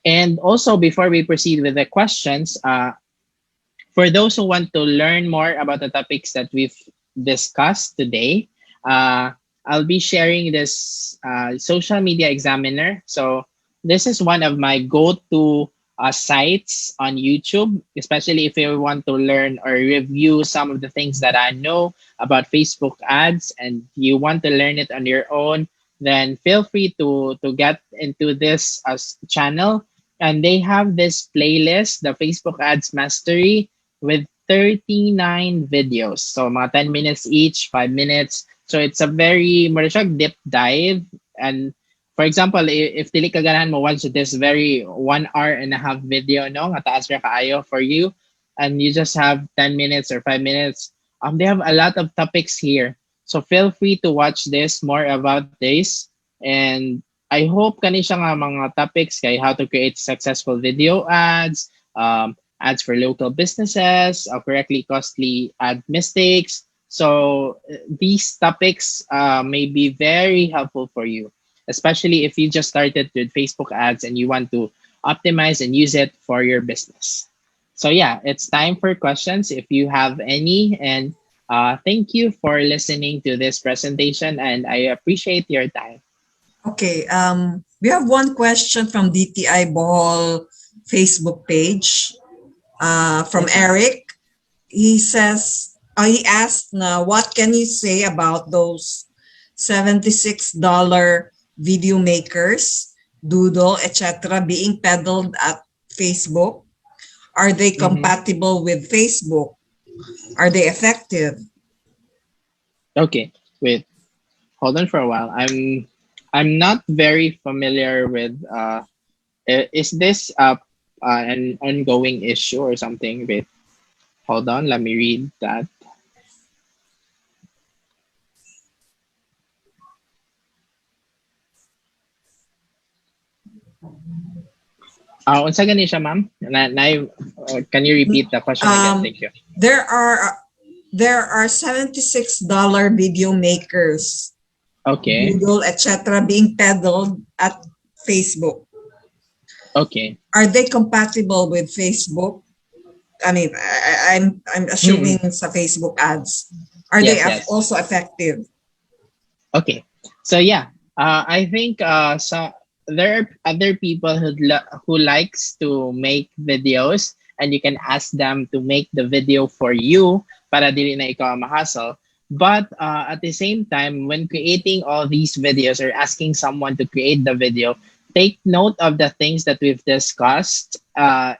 And also, before we proceed with the questions, for those who want to learn more about the topics that we've discussed today, uh, I'll be sharing this social media examiner. So this is one of my go-to sites on YouTube, especially if you want to learn or review some of the things that I know about Facebook ads and you want to learn it on your own. Then feel free to get into this channel, and they have this playlist, the Facebook Ads Mastery, with 39 videos. So mga 10 minutes each, 5 minutes. So it's a very mura siya deep dive. And for example, if dili ka ganahan mo watch this very 1 hour and a half video, no, nga taas ra kaayo for you, and you just have 10 minutes or 5 minutes, they have a lot of topics here. So feel free to watch this more about this. And I hope kani siya nga mga topics kay how to create successful video ads, ads for local businesses, correctly costly ad mistakes. So these topics may be very helpful for you, especially if you just started with Facebook ads and you want to optimize and use it for your business. So yeah, it's time for questions if you have any. And thank you for listening to this presentation, and I appreciate your time. Okay, we have one question from DTI Bohol Facebook page from Yes, ma'am. Eric. He says, he asked, what can you say about those $76 video makers, Doodle, etc., being peddled at Facebook? Are they Mhm. compatible with Facebook? Are they effective? Okay, wait. Hold on for a while. I'm not very familiar with is this an ongoing issue or something? Wait, hold on, let me read that. Unsa gani siya, ma'am? Can you repeat the question again? Um, Thank you. there are there are $76 video makers, Okay. Google, etc., being peddled at Facebook. Okay. Are they compatible with Facebook? I mean, I'm assuming Mm-mm. sa Facebook ads. Are they Yes, yes. also effective? Okay. So yeah, I think there are other people who likes to make videos, and you can ask them to make the video for you para dili na ikaw ang mahastle. But at the same time, when creating all these videos or asking someone to create the video, take note of the things that we've discussed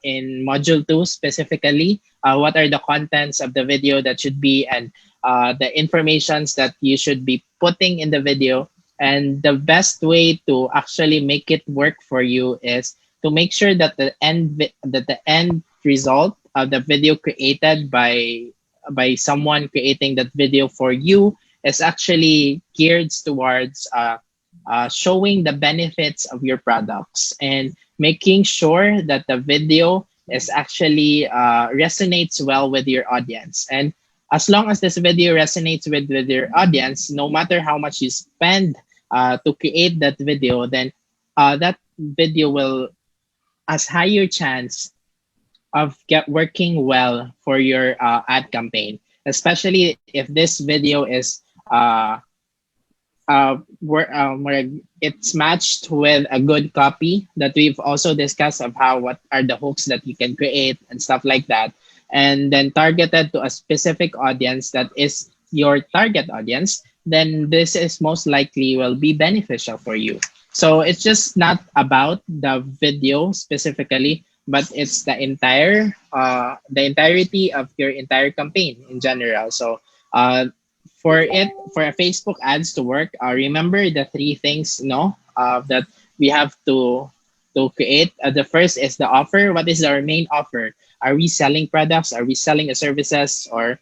in module 2 specifically. What are the contents of the video that should be, and the informations that you should be putting in the video. And the best way to actually make it work for you is to make sure that the end result of the video created by someone creating that video for you is actually geared towards showing the benefits of your products and making sure that the video is actually resonates well with your audience. And as long as this video resonates with your audience, no matter how much you spend to create that video, then that video will has higher chance of get working well for your ad campaign, especially if this video is uh, where it's matched with a good copy that we've also discussed of how what are the hooks that you can create and stuff like that, and then targeted to a specific audience that is your target audience, then this is most likely will be beneficial for you. So it's just not about the video specifically, but it's the entirety of your entire campaign in general. So for a Facebook ads to work, remember the three things, no, that we have to create. The first is the offer. What is our main offer? Are we selling products? Are we selling services or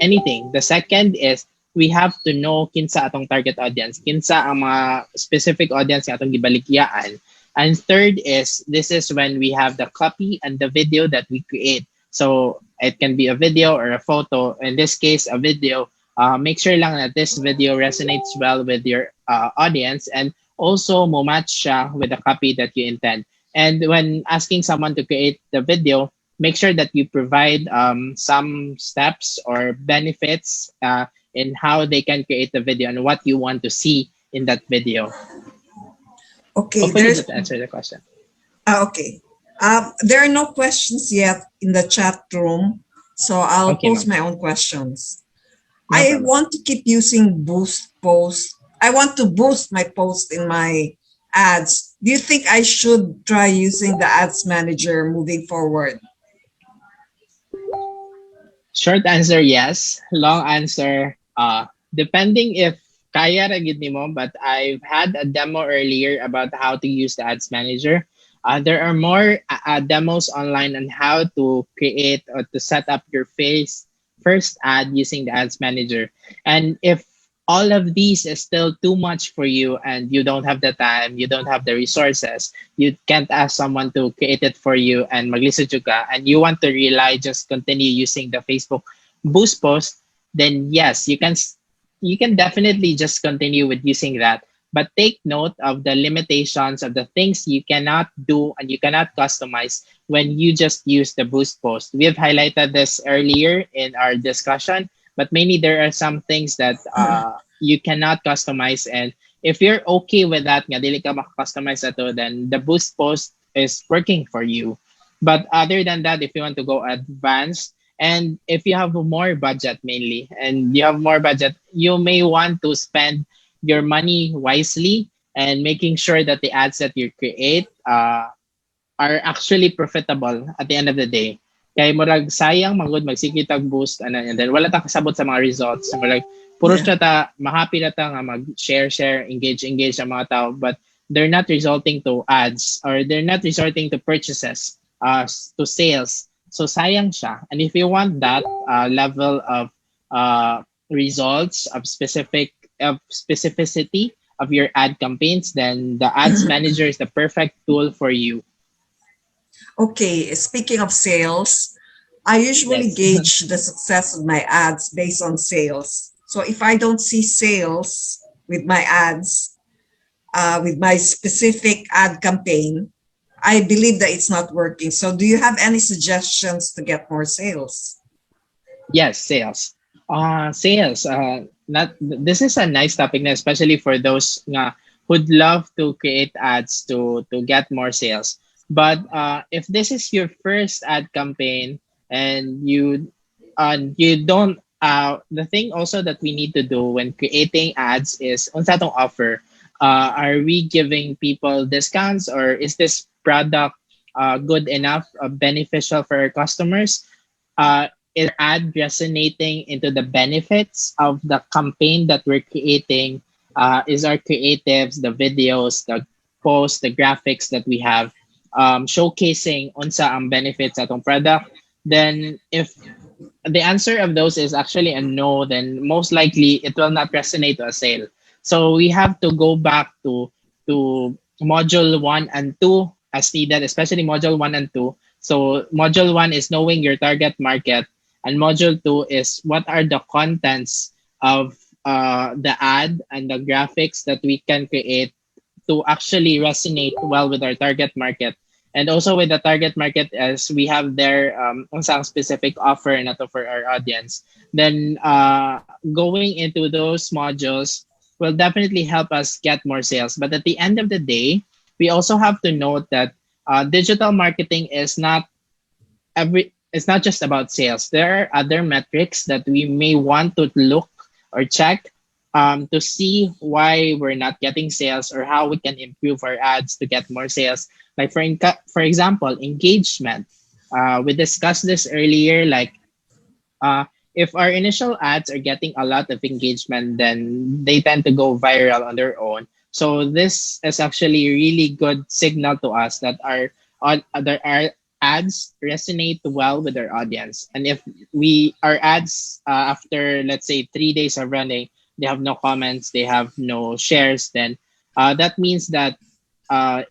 anything? The second is we have to know kinsa atong target audience, kinsa ang mga specific audience nga atong gibalikyaan. And third is this is when we have the copy and the video that we create. So it can be a video or a photo. In this case, a video. Make sure lang that this video resonates well with your audience, and also mo match siya with the copy that you intend. And when asking someone to create the video, make sure that you provide some steps or benefits in how they can create the video and what you want to see in that video. Okay, Hopefully that answered the question. okay. There are no questions yet in the chat room, so I'll Okay, post ma'am. my own questions. No I problem. want to keep using boost post. I want to boost my post in my ads. Do you think I should try using the ads manager moving forward? Short answer, yes. Long answer, depending if kaya ra gid nimo, but I've had a demo earlier about how to use the ads manager. There are more demos online on how to create or to set up your first ad using the ads manager. And if all of these is still too much for you and you don't have the time, you don't have the resources, you can't ask someone to create it for you and maglisod ka, and you want to rely just continue using the Facebook boost post, then yes, you can definitely just continue with using that. But take note of the limitations of the things you cannot do and you cannot customize when you just use the boost post. We have highlighted this earlier in our discussion, but mainly there are some things that you cannot customize. And if you're okay with that, nga dili ka maka-customize ato, then the boost post is working for you. But other than that, if you want to go advanced, and if you have more budget mainly, and you have more budget, you may want to spend your money wisely and making sure that the ads that you create are actually profitable at the end of the day. Kay murag sayang magud magsikitag boost and then wala ta kasabot sa mga results. Murag puro Yeah. siya ta mahappy na ta nga mag-share, engage ang mga tao, but they're not resulting to ads or they're not resorting to purchases, to sales. So sayang siya. And if you want that level of results of specificity of your ad campaigns, then the ads manager is the perfect tool for you. Okay, speaking of sales, I usually Yes. gauge the success of my ads based on sales. So if I don't see sales with my ads, with my specific ad campaign, I believe that it's not working. So do you have any suggestions to get more sales? Yes, sales. Sales. Not this is a nice topic, na, especially for those nga who'd love to create ads to get more sales. But if this is your first ad campaign and you don't the thing also that we need to do when creating ads is unsa tong offer. Are we giving people discounts, or is this product good enough, beneficial for our customers? Is our ad resonating into the benefits of the campaign that we're creating? Is our creatives, the videos, the posts, the graphics that we have showcasing unsa ang benefits atong product? Then if the answer of those is actually a no, then most likely it will not resonate to a sale. So we have to go back to module 1 and 2 as needed, especially module 1 and 2. So module 1 is knowing your target market, and module 2 is what are the contents of the ad and the graphics that we can create to actually resonate well with our target market. And also with the target market, as we have their unsang specific offer na to for our audience, then going into those modules will definitely help us get more sales. But at the end of the day, we also have to note that digital marketing is not it's not just about sales. There are other metrics that we may want to look or check to see why we're not getting sales or how we can improve our ads to get more sales. Like for example, engagement. We discussed this earlier. Like if our initial ads are getting a lot of engagement, then they tend to go viral on their own. So this is actually a really good signal to us that our ads resonate well with our audience. And if our ads after let's say 3 days of running, they have no comments, they have no shares, then that means that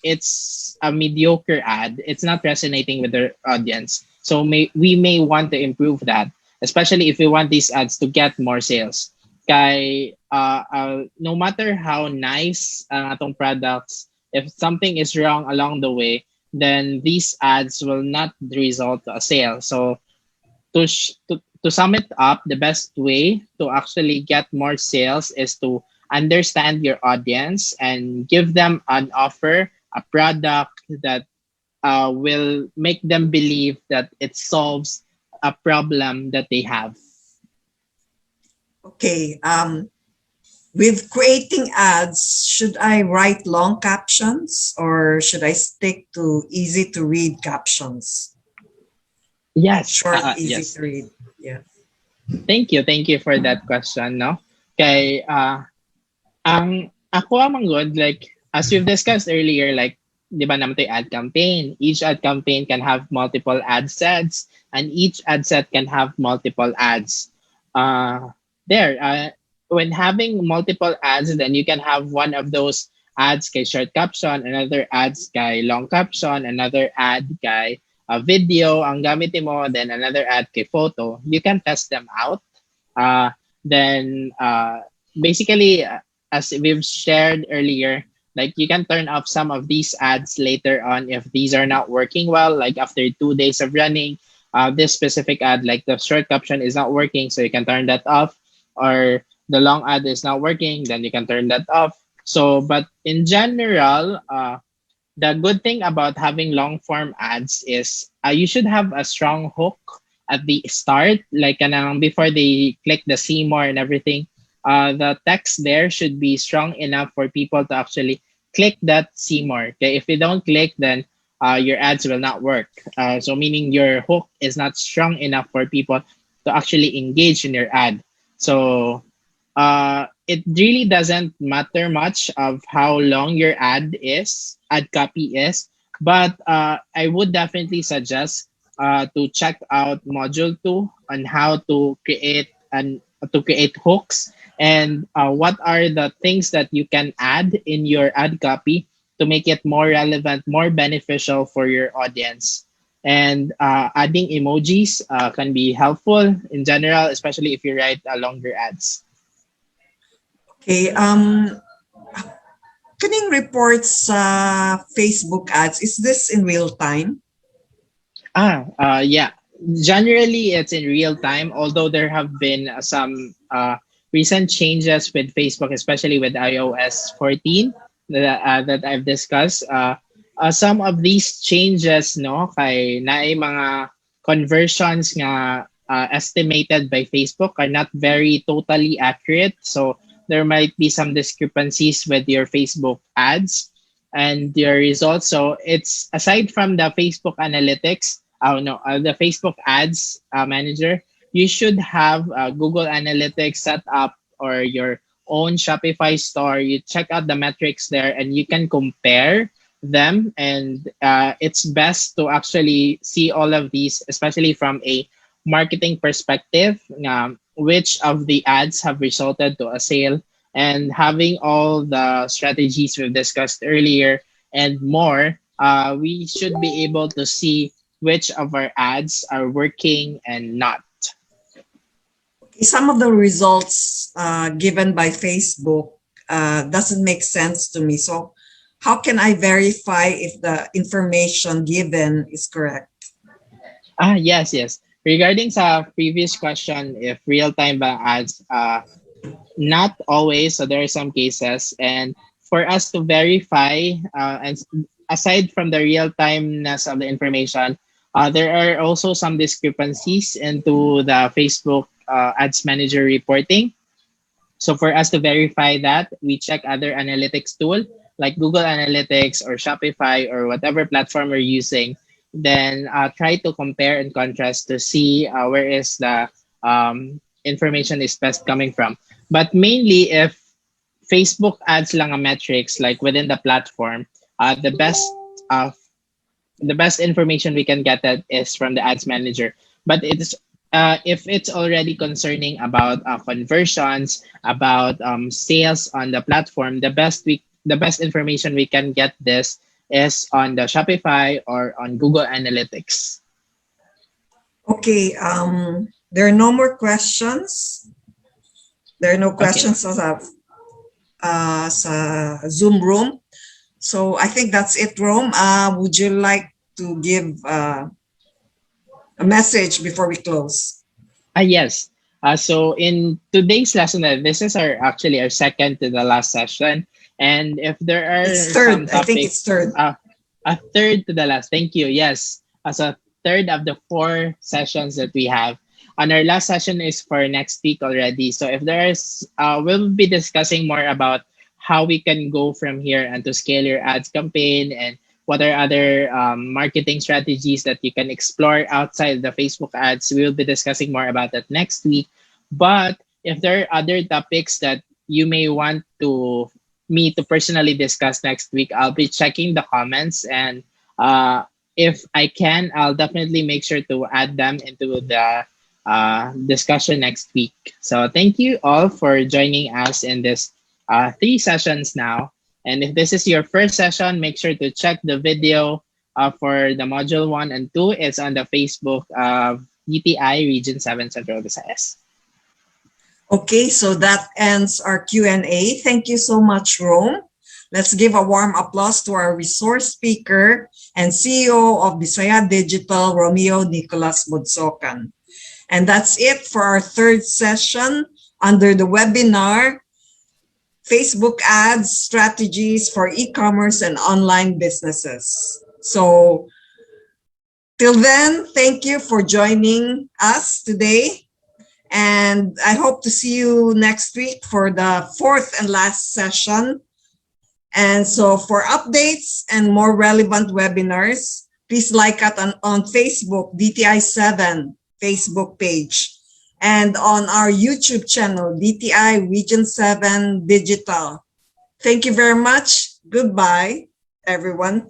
it's a mediocre ad. It's not resonating with their audience. So we may want to improve that, especially if we want these ads to get more sales. Kay no matter how nice ang atong products, if something is wrong along the way, then these ads will not result to a sale. So to sum it up, the best way to actually get more sales is to understand your audience and give them an offer, a product that will make them believe that it solves a problem that they have. Okay. With creating ads, should I write long captions or should I stick to easy to read captions? Yes, Short, easy yes. to read. Yeah. Thank you for that question. No, kay ang ako amang good, like as we've discussed earlier, like di ba naman tayo ad campaign. Each ad campaign can have multiple ad sets, and each ad set can have multiple ads. Uh, there, when having multiple ads, then you can have one of those ads kay short caption, another ads kay long caption, another ad kay video ang gamitin mo, then another ad kay photo. You can test them out. Uh, then basically, as we've shared earlier, like you can turn off some of these ads later on if these are not working well. Like after 2 days of running, this specific ad, like the short caption, is not working, so you can turn that off. Or the long ad is not working, then you can turn that off. So, but in general, the good thing about having long form ads is you should have a strong hook at the start, like before they click the see more and everything. The text there should be strong enough for people to actually click that see more. Okay, if you don't click, then your ads will not work. So meaning your hook is not strong enough for people to actually engage in your ad. So it really doesn't matter much of how long your ad copy is, but I would definitely suggest to check out module 2 on how to create hooks and what are the things that you can add in your ad copy to make it more relevant, more beneficial for your audience. And adding emojis can be helpful in general, especially if you write longer ads. Okay. Canning reports Facebook ads. Is this in real time? Yeah. Generally, it's in real time, although there have been some recent changes with Facebook, especially with iOS 14 that I've discussed. Some of these changes, no, kay naay mga conversions nga estimated by Facebook are not very totally accurate. So there might be some discrepancies with your Facebook ads and your results. So it's aside from the Facebook analytics, no, the Facebook ads manager, you should have Google Analytics set up or your own Shopify store. You check out the metrics there and you can compare them. And it's best to actually see all of these, especially from a marketing perspective, which of the ads have resulted to a sale and having all the strategies we've discussed earlier and more, we should be able to see which of our ads are working and not. Some of the results given by Facebook doesn't make sense to me. So how can I verify if the information given is correct? Yes, yes. Regarding sa previous question, if real-time ba ads, not always. So there are some cases, and for us to verify, and aside from the real-timeness of the information, there are also some discrepancies into the Facebook Ads Manager reporting. So for us to verify that, we check other analytics tool like Google Analytics or Shopify or whatever platform we're using. Then try to compare and contrast to see where is the information is best coming from. But mainly, if Facebook adds lang a metrics like within the platform, uh, the best information we can get that is from the ads manager. But it's if it's already concerning about conversions, about sales on the platform, the best information we can get this is on the Shopify or on Google Analytics. Okay. There are no more questions. There are no Okay. questions sa Zoom room. So I think that's it, Rome. Would you like to give a message before we close? Yes. So in today's lesson, this is our actually our second to the last session, and if there It's are some third. I think it's topics, third. a third to the last. Thank you. Yes, as a third of the four sessions that we have. On our last session is for next week already. So if there's, we'll be discussing more about how we can go from here and to scale your ads campaign and what are other marketing strategies that you can explore outside the Facebook ads. We'll be discussing more about that next week. But if there are other topics that you may want to me to personally discuss next week, I'll be checking the comments and if I can, I'll definitely make sure to add them into the discussion next week. So thank you all for joining us in this three sessions now. And if this is your first session, make sure to check the video for the module 1 and 2. It's on the Facebook of UTI Region 7 Central Visayas. Okay, so that ends our Q&A. Thank you so much, Rome. Let's give a warm applause to our resource speaker and CEO of Bisaya Digital, Romeo Nicolas Bonsocan. And that's it for our third session under the webinar, Facebook Ads Strategies for E-commerce and Online Businesses. So till then, thank you for joining us today. And I hope to see you next week for the fourth and last session. And so for updates and more relevant webinars, please like us on Facebook, DTI7 Facebook page, and on our YouTube channel, DTI Region 7 Digital. Thank you very much. Goodbye, everyone.